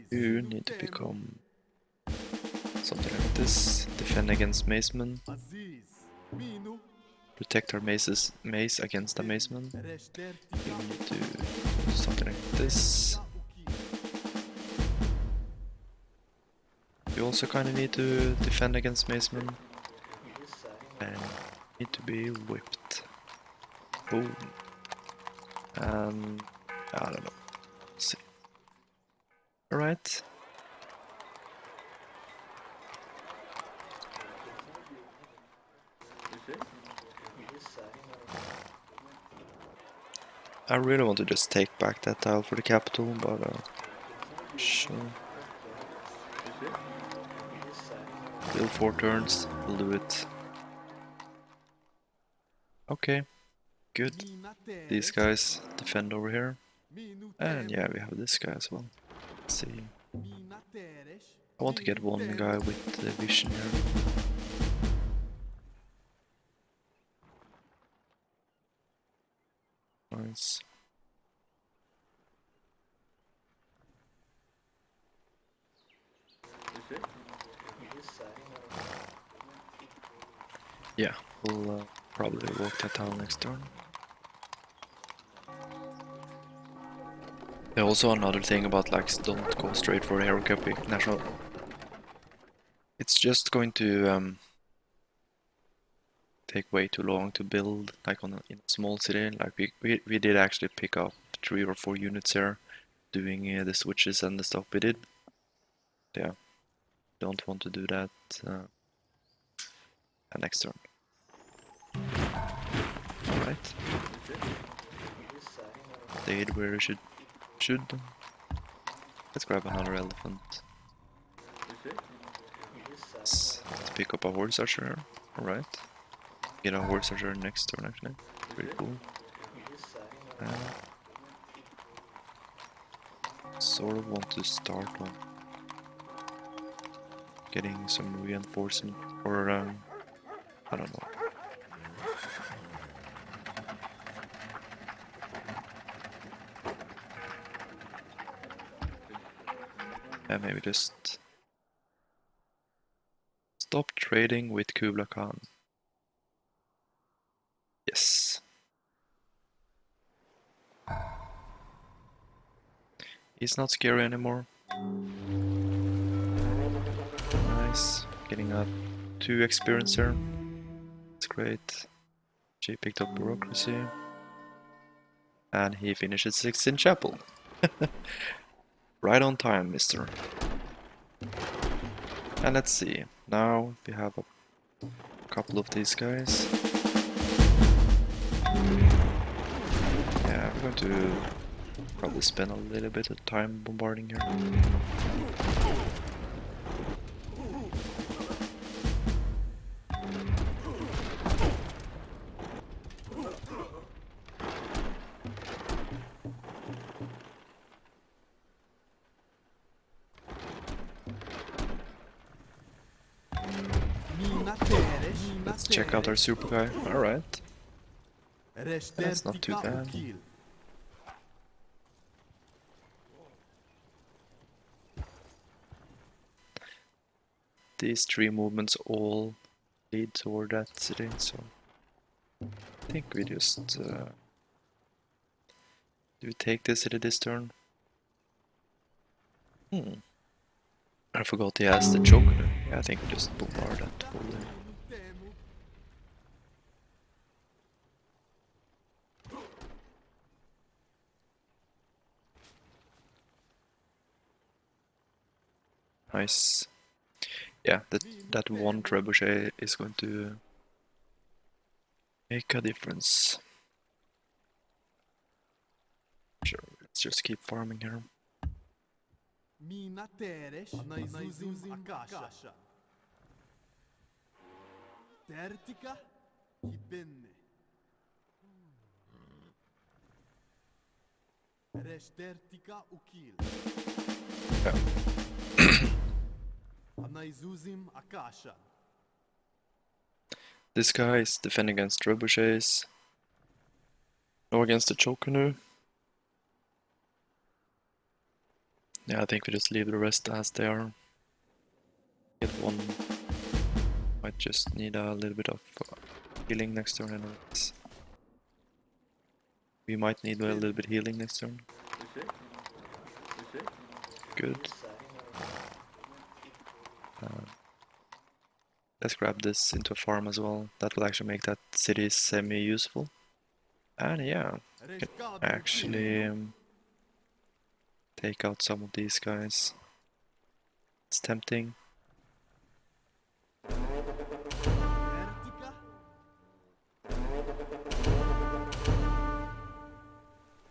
you need to become something like this. Defend against maceman. Protect our mace against the maceman. You need to do something like this. You also kind of need to defend against maceman. And need to be whipped. Boom. And I don't know. Let's see. Alright. I really want to just take back that tile for the capital, but sure. Still 4 turns, we'll do it. Okay, good. These guys defend over here. And yeah, we have this guy as well. Let's see. I want to get one guy with the vision here. Nice. Yeah, we'll probably walk that down next turn. Yeah, also another thing about like don't go straight for hero capping national. It's just going to take way too long to build like in a small city. Like we did actually pick up 3 or 4 units here doing the switches and the stuff we did. Yeah, don't want to do that next turn. Alright. Stayed where it should. Let's grab another elephant. Let's pick up a horse archer here. Alright. Get a horse archer next turn actually. Pretty cool. Sort of want to start on getting some reinforcement or I don't know. And maybe just stop trading with Kublai Khan. Yes. He's not scary anymore. Nice. Getting a 2 experience here. That's great. She picked up bureaucracy. And he finishes 6th in chapel. Right on time, mister. And let's see. Now we have a couple of these guys. Yeah, we're going to probably spend a little bit of time bombarding here. Let's check out our super guy. Alright. That's not too bad. These 3 movements all lead toward that city, so I think we just do we take this city this turn? I forgot he has the choker. Yeah, I think we just bombard that fully. Nice. Yeah, that one trebuchet is going to make a difference. Sure, let's just keep farming here. Reshtertika ukil. Yeah. Anaizuzim akasha. This guy is defending against trebuchets. No against the choke canoe. Yeah, I think we just leave the rest as they are. Get one. Might just need a little bit of healing next turn anyways. We might need a little bit healing next turn. Good. Let's grab this into a farm as well. That will actually make that city semi-useful. And yeah, can actually take out some of these guys. It's tempting. Ertika.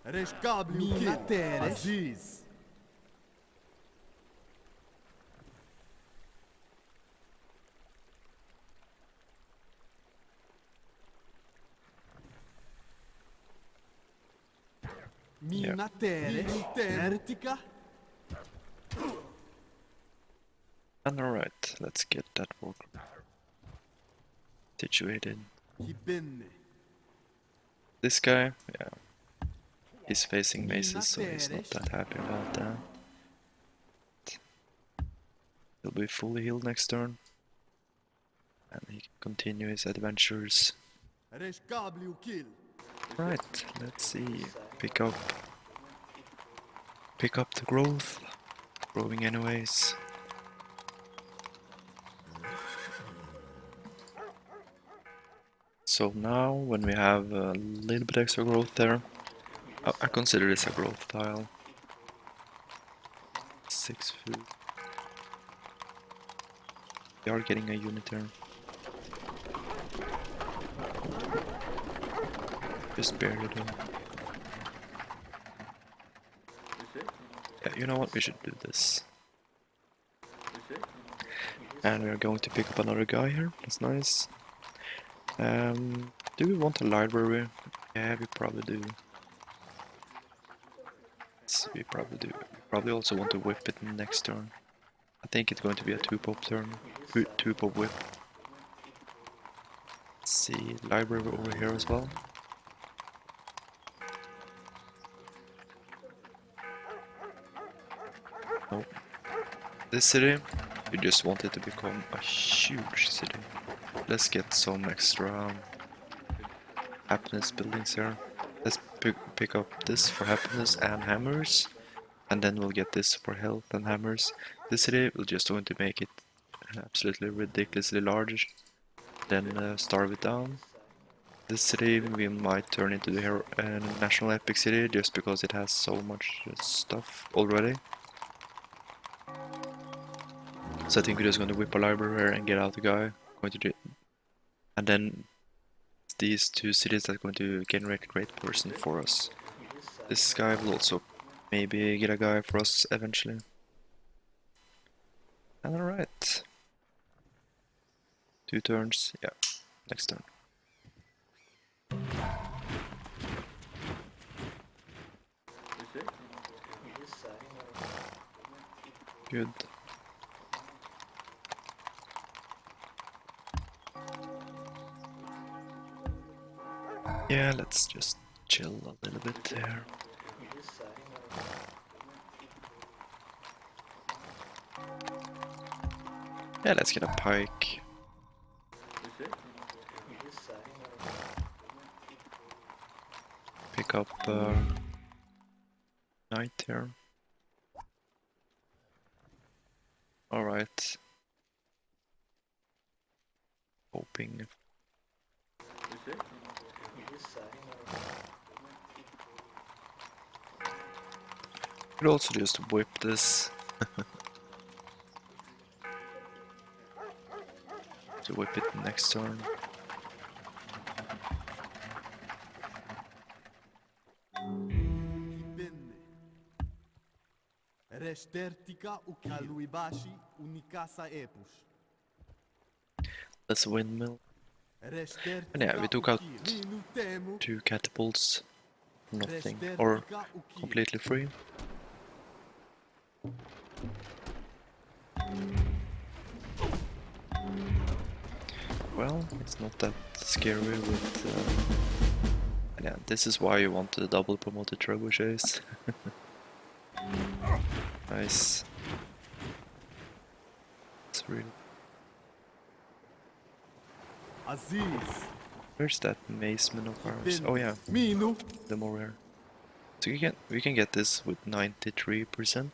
Reshkabli ukil. Aziz. Mina tere. Ertika. And alright, let's get that work situated. Hibenne. This guy, yeah, he's facing maces, so he's not that happy about that. He'll be fully healed next turn, and he can continue his adventures. Reshkabli ukil. Right, let's see. Pick up the growth. Growing anyways. So now, when we have a little bit extra growth there, I consider this a growth tile. 6 food. We are getting a unit here. Just barely do. Yeah, you know what? We should do this. And we are going to pick up another guy here. That's nice. Do we want a library? Yeah, we probably do. Yes, we probably do. We probably also want to whip it next turn. I think it's going to be a 2-pop turn. 2-pop whip. Let's see, library over here as well. Nope. This city, we just want it to become a huge city. Let's get some extra happiness buildings here. Let's pick up this for happiness and hammers, and then we'll get this for health and hammers. This city we're just going to make it absolutely ridiculously large, then starve it down. This city we might turn into the national epic city just because it has so much stuff already. So I think we're just going to whip a library here and get out the guy. And then these two cities that are going to generate a great person for us. This guy will also maybe get a guy for us eventually. And alright. 2 turns, yeah, next turn. Good. Yeah, let's just chill a little bit there. Yeah, let's get a pike. Pick up knight here. Alright. Hoping. Could also just whip this. To whip it next turn. Hibenne. Reshtertika ukaluibashi unikasa epush. Let's windmill. And yeah, we took out 2 catapults. nothing, or Restertica ukil. completely free. Well, it's not that scary with... yeah, this is why you want the double promoted trebuchets. Nice. It's really... Aziz. Where's that maceman of ours? Oh yeah, Minu. the more rare. So we can get this with 93%.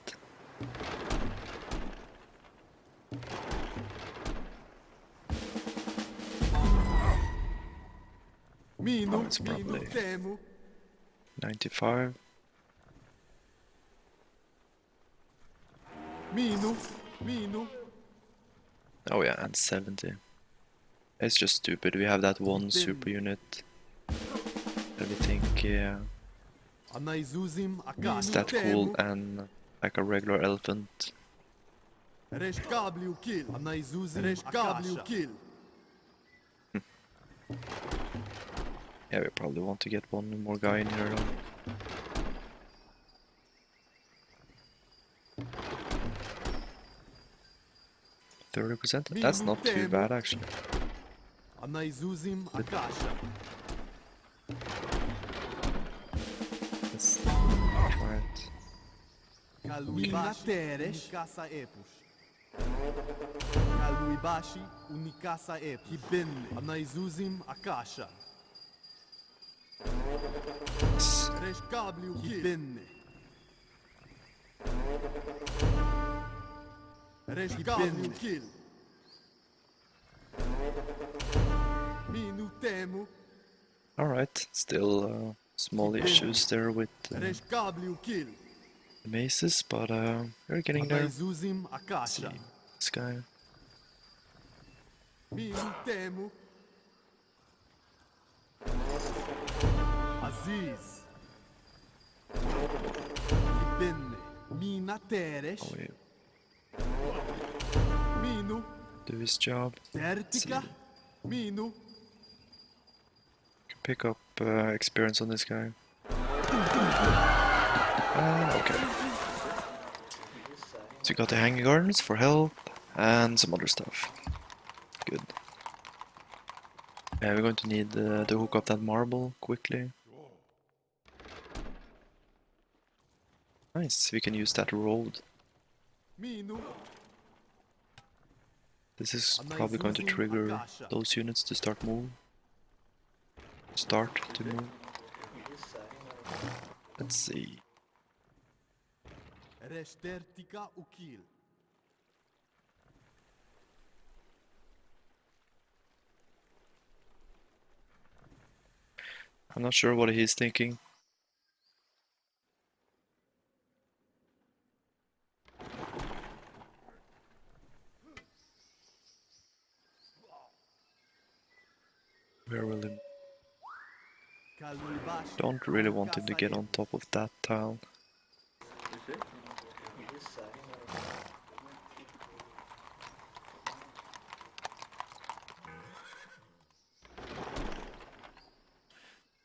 Minu. Oh, it's probably Minu temu. 95. Minu. Minu. Oh yeah, and 70. It's just stupid. We have that one super unit. And we think, yeah, Anaizuzim it's akash. that cool and like a regular elephant. Resh kabli ukil. Anaizuzim Resh kabli ukil. Yeah, we probably want to get one more guy in here though. 30%? That's not too bad actually. Anaizuzim akasha. Let's try it. Kaluibashi unikasa epus. Kaluibashi unikasa epus. Hibenne. Anaizuzim akasha. Yes. Resh kabli ukil. Hibenne. Resh kabli ukil. Minu temu. Alright, still small issues there with Resh kabli ukil. the maces, but we're getting there. Anaizuzim Let's see, akasha. this guy. Minu temu. Aziz. Hibenne. Mina teresh. Oh, yeah. Minu. Do his job. Tertica. Minu. Can pick up experience on this guy. Okay. So we got the hanging gardens for help and some other stuff. Good. We're going to need to hook up that marble quickly. Nice, we can use that road. Minu. This is probably going to trigger those units to start to move. Let's see. Restertica ukil. I'm not sure what he's thinking. Where will he... Kaluibashi. Don't really want him to get on top of that tile.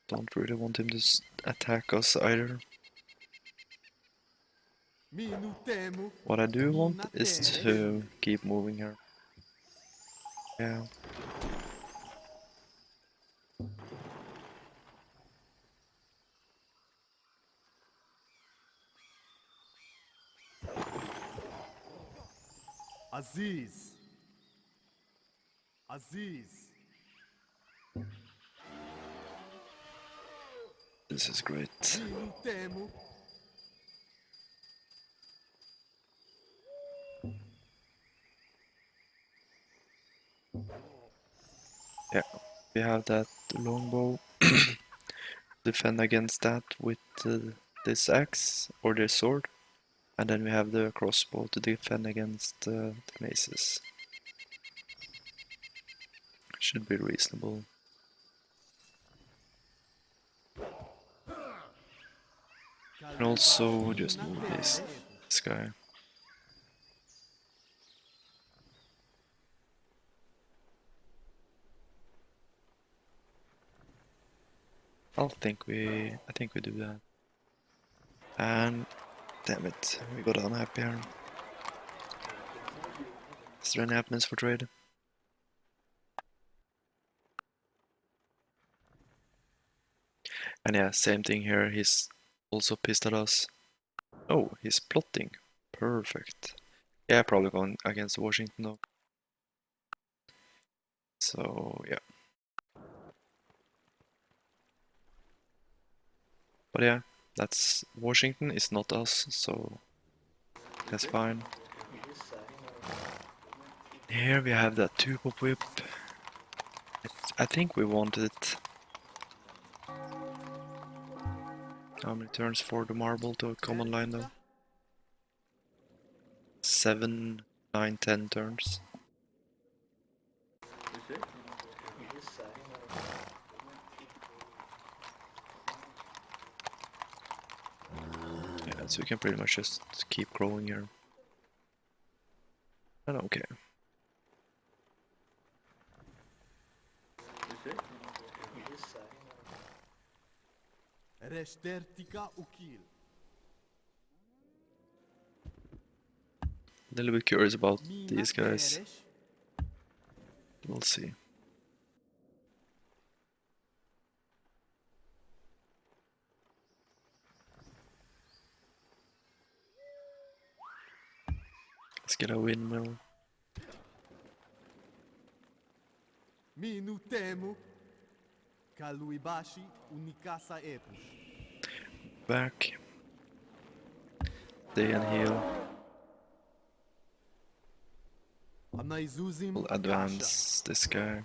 Don't really want him to attack us either. Minu temu. What I do want is to keep moving here. Yeah. Aziz. Aziz. This is great. Minu temu. Yeah, we have that longbow. Defend against that with this axe or this sword. And then we have the crossbow to defend against the maces. Should be reasonable. And also just move this guy. I think we do that. And damn it, we got unhappy here. Is there any happenings for trade? And yeah, same thing here, he's also pissed at us. Oh, he's plotting. Perfect. Yeah, probably going against Washington though. So yeah. But yeah, that's Washington is not us, so that's fine. Here we have that two-pop whip. I think we wanted it. How many turns for the marble to come online though? 7, 9, 10 turns. Yeah, so we can pretty much just keep growing here. And okay. Reshtertika ukil. A little bit curious about Mina these guys. teresh. We'll see. Let's get a windmill. Minu temu. Kaluibashi unikasa epus. Back. Stay and heal. Anaizuzim We'll advance this guy.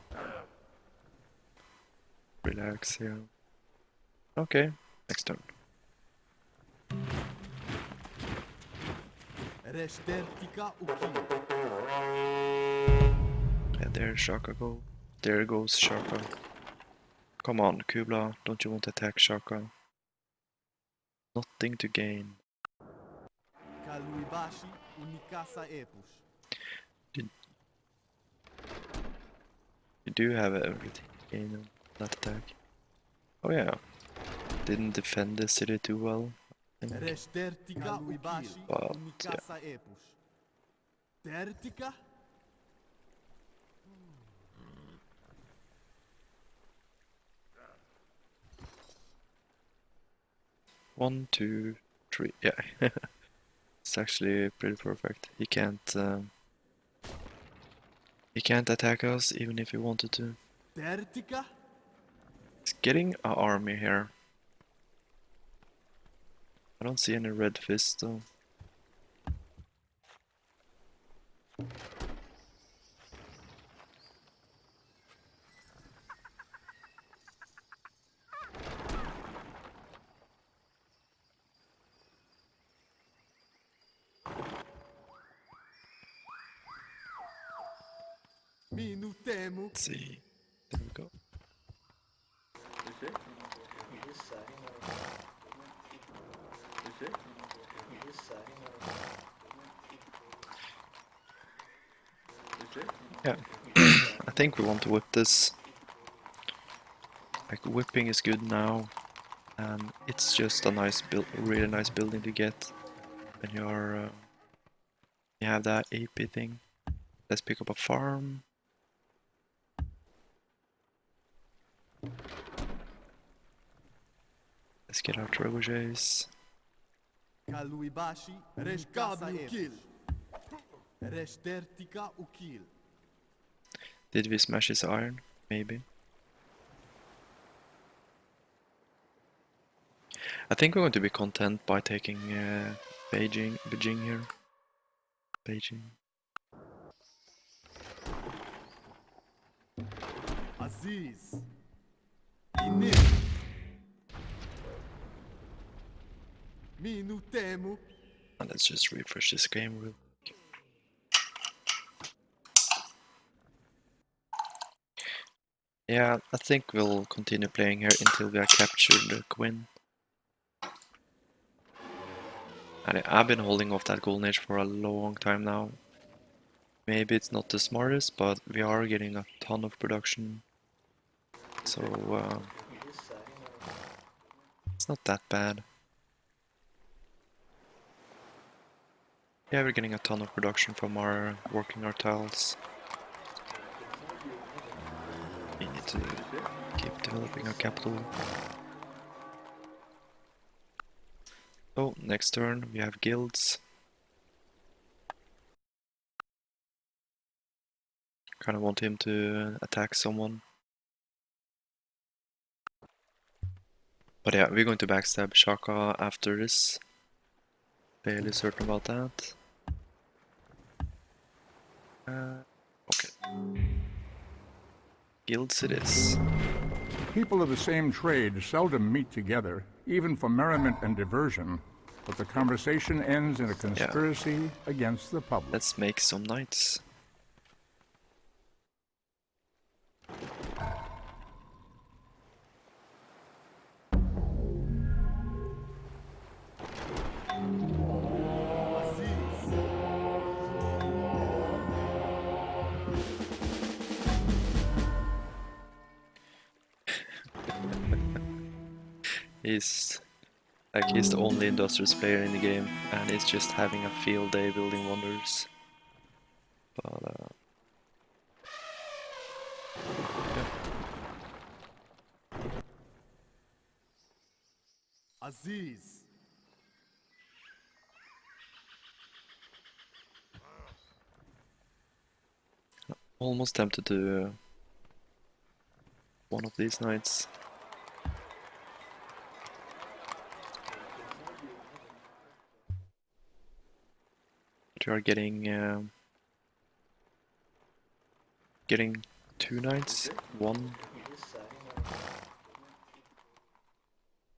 Relax here. Okay, next turn. Reshtertika ukil. And there Shaka go. There goes Shaka. Come on, Kubla, don't you want to attack Shaka? Nothing to gain. Kaluibashi unikasa epus. You do have everything to gain on that attack. Oh yeah. Didn't defend the city too well. I think. Reshtertika uibashi But, unikasa epus. Tertika? 1, 2, 3. Yeah. It's actually pretty perfect. He can't attack us even if he wanted to. Tertika? He's getting an army here. I don't see any red fists though. Minu temu. Let's see. There we go. Yeah. I think we want to whip this. Like whipping is good now. And it's just a nice build, really nice building to get when you're you have that AP thing. Let's pick up a farm. Let's get our trebuchets. Kaluibashi unikasa epus. Reshtertika ukil. Did we smash his iron? Maybe. I think we're going to be content by taking Beijing here. Beijing. Aziz. Inir. Minu temu. And let's just refresh this game real quick. Yeah, I think we'll continue playing here until we have captured the Queen. And I've been holding off that golden age for a long time now. Maybe it's not the smartest, but we are getting a ton of production. So It's not that bad. Yeah, we're getting a ton of production from our working our tiles. We need to keep developing our capital. Oh, next turn we have guilds. Kind of want him to attack someone. But yeah, we're going to backstab Shaka after this. Fairly certain about that. Okay. Guilds it is. People of the same trade seldom meet together, even for merriment and diversion, but the conversation ends in a conspiracy against the public. Let's make some knights. He's the only industrious player in the game, and he's just having a field day building wonders. But yeah. Aziz. Almost tempted to one of these knights. But you are getting two knights, one,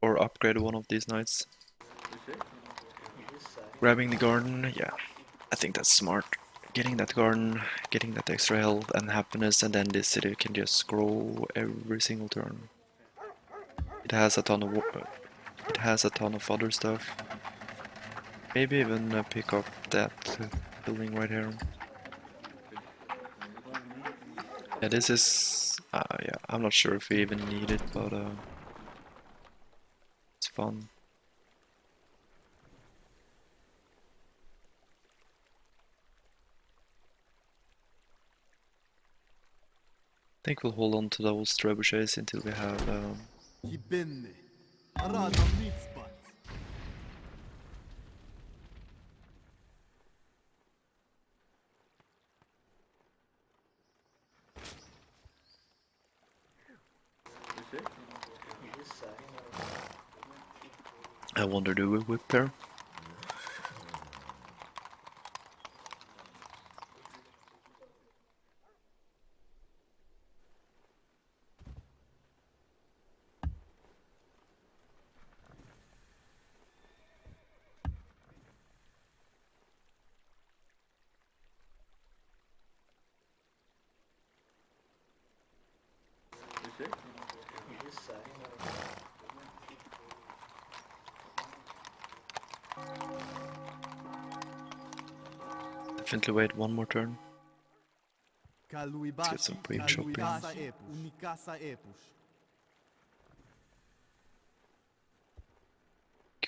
or upgrade one of these knights. Grabbing the garden, yeah, I think that's smart. Getting that garden, getting that extra health and happiness, and then this city can just grow every single turn. It has a ton of other stuff. Maybe even pick up that building right here. Yeah, this is yeah, I'm not sure if we even need it, but it's fun. I think we'll hold on to those trebuchets until we have Kibenne. Arada Mitzpat. I wonder, do we whip there? Definitely wait one more turn. Let's get some green shopping. Unicasa Epus.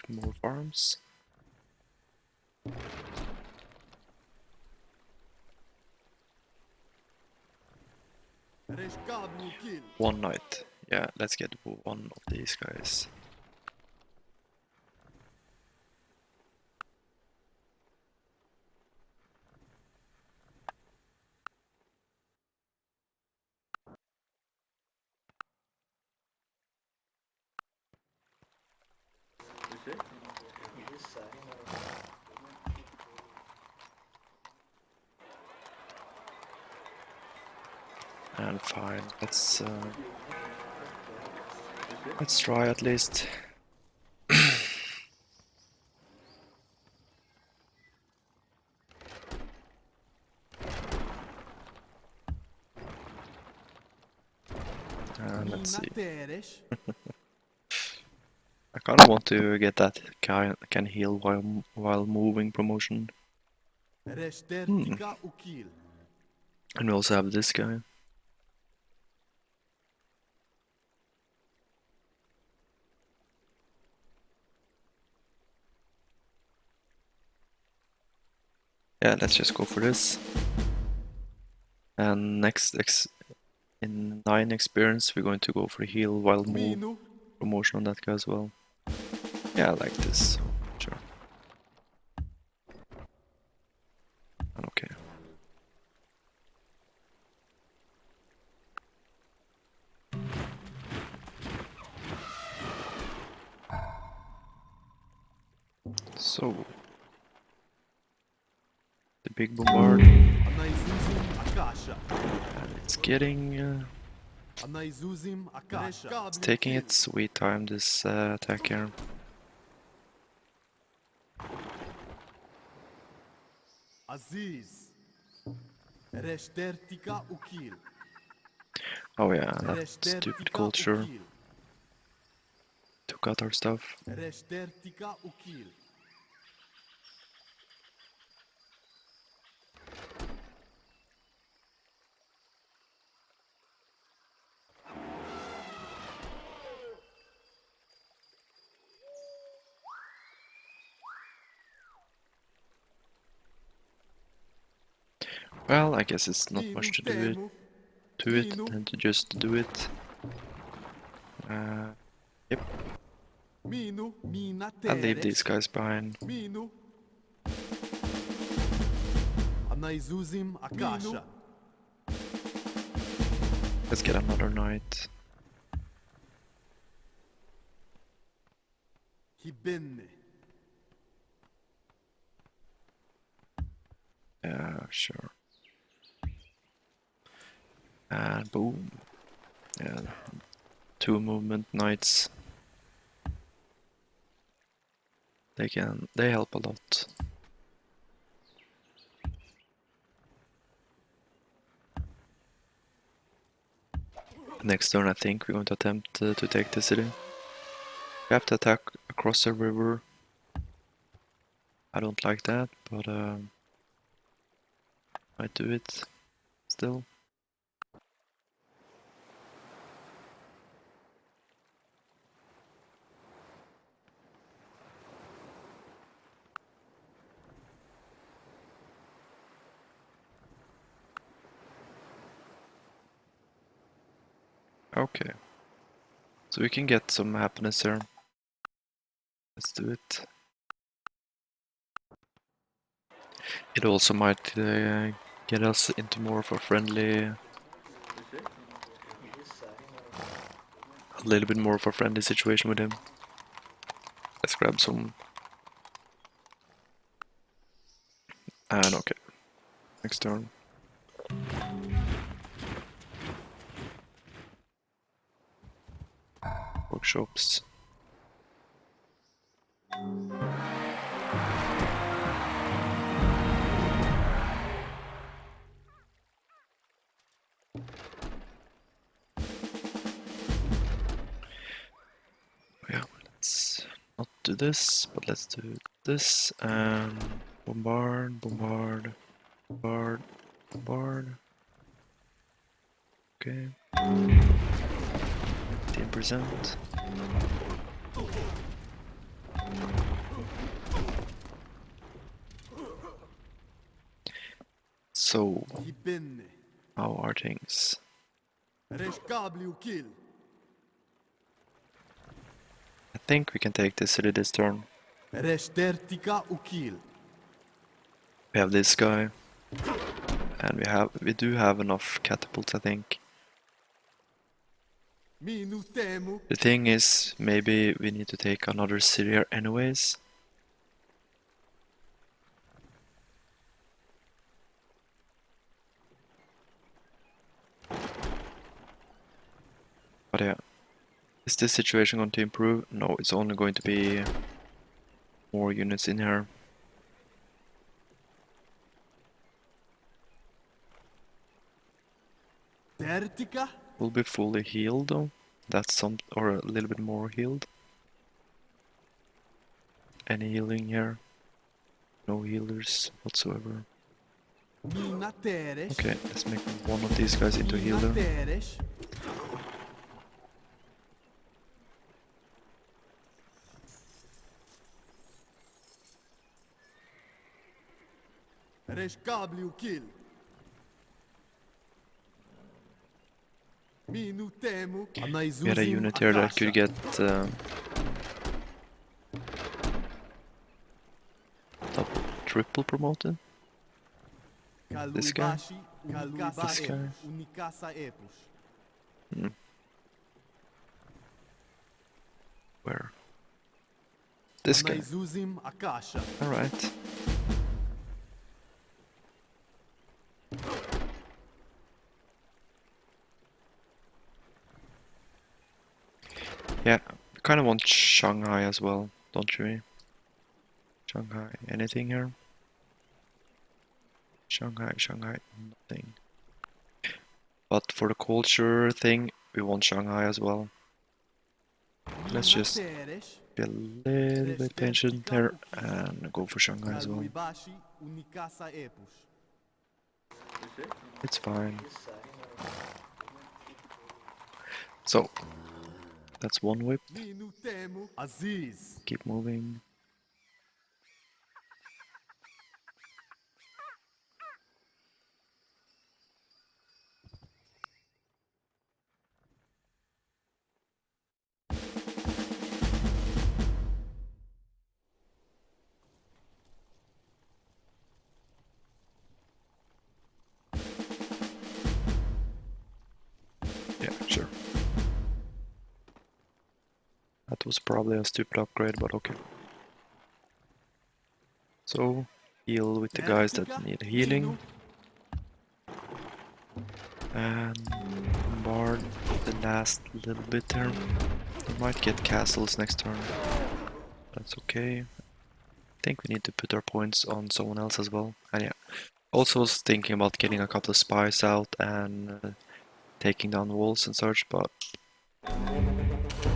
More farms. One knight. Yeah, let's get one of these guys. And fine, let's try at least. Let's see. I kind of want to get that can heal while moving promotion. And we also have this guy. Yeah, let's just go for this. And next in 9 experience, we're going to go for heal while move Minu. promotion on that guy as well. Yeah, I like this. Sure. Okay. So the big bombard, Anaizuzim Akasha. and it's getting Anaizuzim Akasha. it's taking its sweet time, this attack here. Aziz. Reshtertika Ukil. Oh yeah, that stupid culture took out our stuff. Reshtertika Ukil. Well, I guess it's not much to do it than to just do it. Yep, Minu. Mina I'll leave these Teresh. guys behind. Minu. Anaizuzim Akasha. Let's get another knight. Hibenne. Yeah, sure. And boom. Yeah, 2 movement knights. They help a lot. Next turn I think we're going to attempt to take the city. We have to attack across the river. I don't like that, but might do it still. Okay, so we can get some happiness here. Let's do it. It also might get us into more of a little bit more of a friendly situation with him. Let's grab some. And okay, next turn. Workshops. Yeah, let's not do this, but let's do this and bombard, bombard, bombard, bombard. Okay. 10%. So, Hibenne. how are things? Reshkabli Ukil. I think we can take this city this turn. Reshtertika Ukil. We have this guy, and we do have enough catapults, I think. Minu Temu. The thing is, maybe we need to take another city here anyways. But yeah, is this situation going to improve? No, it's only going to be more units in here. Tertika. We'll be fully healed though. That's or a little bit more healed. Any healing here? No healers whatsoever. Mina Teresh. Okay, let's make one of these guys into Mina healer. Teresh. Reshkabli ukil. Minu temu. We had a unit here that could get double, triple promoted. This guy. This guy. Where? This guy. Alright. Yeah, we kind of want Shanghai as well, don't we? Shanghai, anything here? Shanghai, nothing. But for the culture thing, we want Shanghai as well. Let's just be a little bit patient there and go for Shanghai as well. It's fine. So, that's one whip. Keep moving. Yeah, sure. That was probably a stupid upgrade, but okay. So, heal with the guys that need healing. And bombard the last little bit there. We might get castles next turn. That's okay. I think we need to put our points on someone else as well. And yeah, also was thinking about getting a couple of spies out and taking down walls and such, but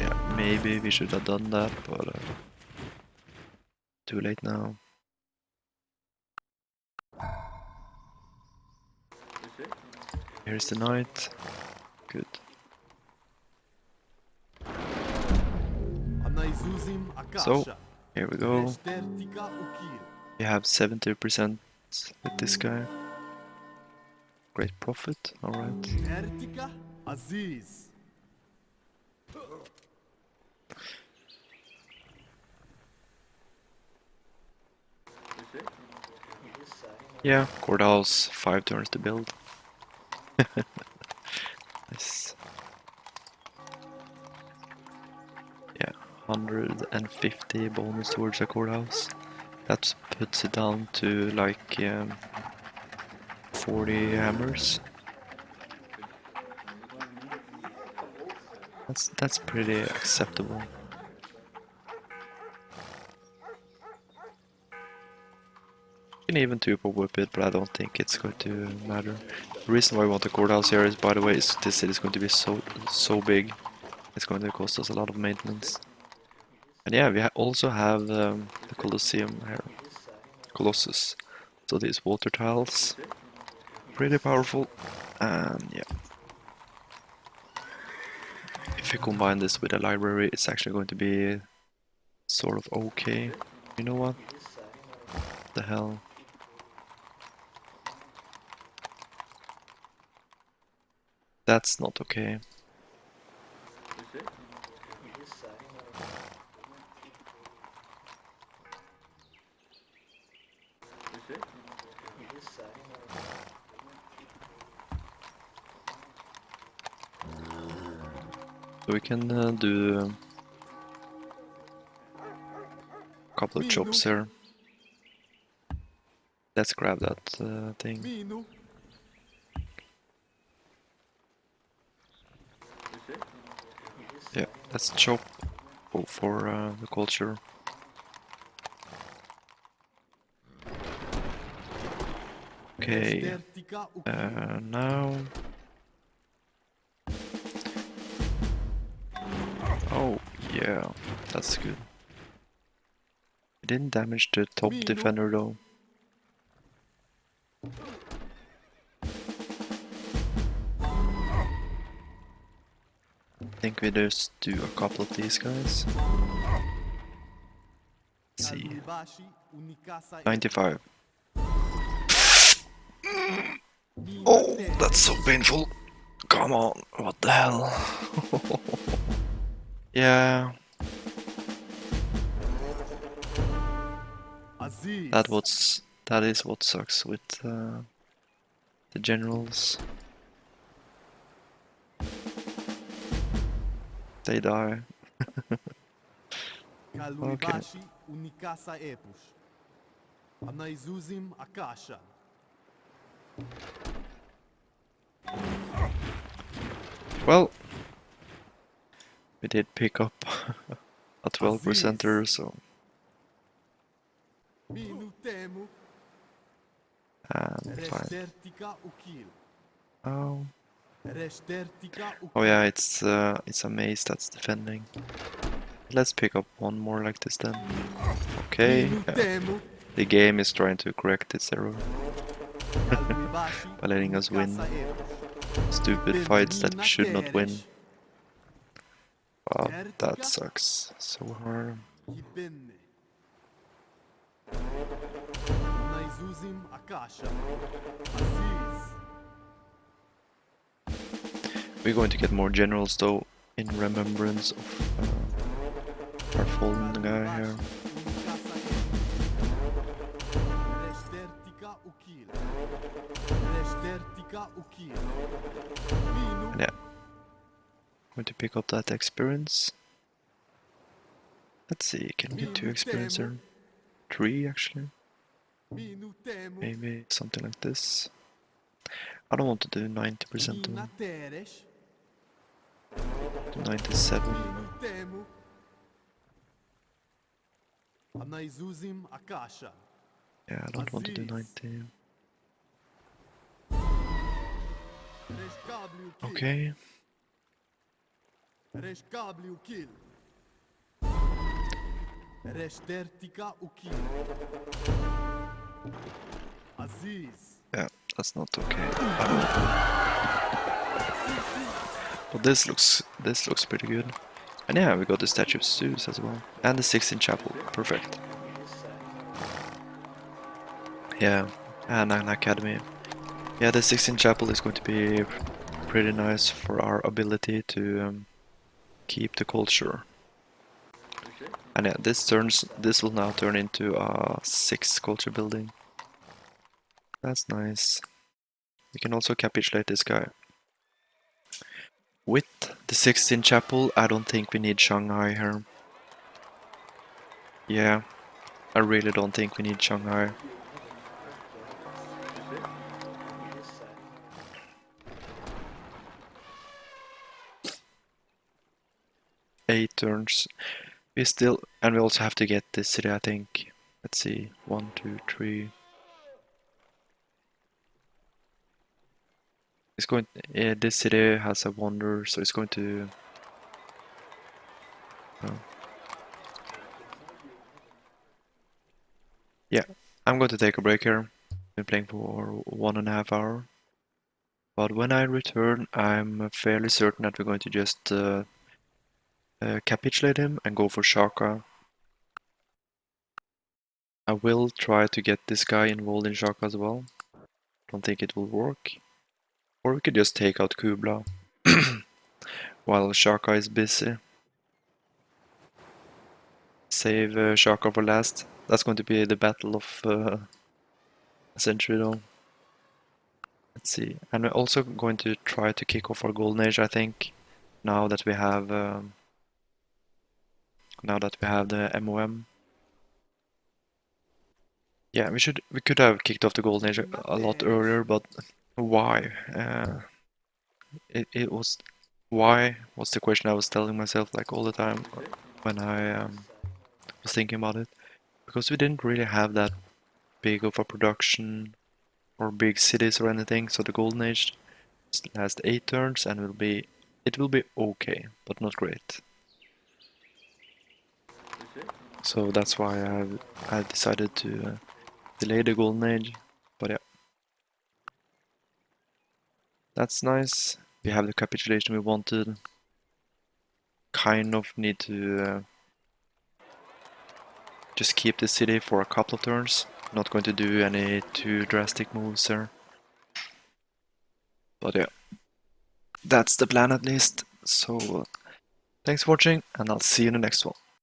yeah, maybe we should have done that, but too late now. Here's the knight. Good. So, here we go. We have 70% with this guy. Great profit, alright. Yeah, courthouse, 5 turns to build. Nice. Yeah, 150 bonus towards the courthouse. That puts it down to like 40 hammers. That's pretty acceptable. You can even tuple whip it, but I don't think it's going to matter. The reason why we want the courthouse here is, by the way, is this city is going to be so big. It's going to cost us a lot of maintenance. And yeah, we also have the Colosseum here. Colossus. So these water tiles, pretty powerful. And yeah. If you combine this with a library, it's actually going to be sort of okay. You know what? The hell? That's not okay. So we can do a couple of chops here. Let's grab that thing. Yeah, let's chop for the culture. Okay, now... Oh, yeah, that's good. It didn't damage the top defender though. I think we just do a couple of these guys. Let's see. 95. Oh, that's so painful. Come on, what the hell? Yeah, Aziz. that is what sucks with the generals. They die. Kaluibashi unikasa epus. Anaizuzim akasha. Well, we did pick up a 12%er, Aziz. so Minutemu. fine. Reshtertika ukil. Oh, Reshtertika ukil. oh yeah, it's a mace that's defending. Let's pick up one more like this then. Okay, Minutemu. the game is trying to correct its error Kaluibashi by letting us win unikasa epus. stupid fights that we should not win. Teresh. Wow, that Tertika. sucks so hard. Ibenne. Naizuzim akasha. Aziz. We're going to get more generals though, in remembrance of our fallen guy here. And yeah, going to pick up that experience. Let's see, can we get 2 experience there? 3 actually. Maybe something like this. I don't want to do 90% of 97. Yeah, I don't want to do 90. Okay. Yeah, that's not okay. But this looks pretty good. And yeah, we got the Statue of Zeus as well. And the 16 Chapel. Perfect. Yeah, and an academy. Yeah, the 16 Chapel is going to be pretty nice for our ability to keep the culture. And yeah, this will now turn into a 6 culture building. That's nice. We can also capitulate this guy. With the 16 Chapel, I don't think we need Shanghai here. Yeah, I really don't think we need Shanghai. Eight turns. We still, and we also have to get this city, I think. Let's see, 1, 2, 3. It's going. This city has a wonder, so it's going to. Yeah, I'm going to take a break here. Been playing for 1.5 hours. But when I return, I'm fairly certain that we're going to just capitulate him and go for Shaka. I will try to get this guy involved in Shaka as well. Don't think it will work. Or we could just take out Kubla while Shaka is busy. Save Shaka for last. That's going to be the battle of a century though. Let's see. And we're also going to try to kick off our Golden Age, I think. Now that we have the MOM. Yeah, we could have kicked off the Golden Age a lot earlier, but why? It was why was the question I was telling myself like all the time when I was thinking about it. Because we didn't really have that big of a production or big cities or anything, so the Golden Age lasts 8 turns and it will be okay, but not great. So that's why I decided to delay the Golden Age, but yeah. That's nice. We have the capitulation we wanted. Kind of need to just keep the city for a couple of turns. Not going to do any too drastic moves there. But yeah, that's the plan at least. So thanks for watching, and I'll see you in the next one.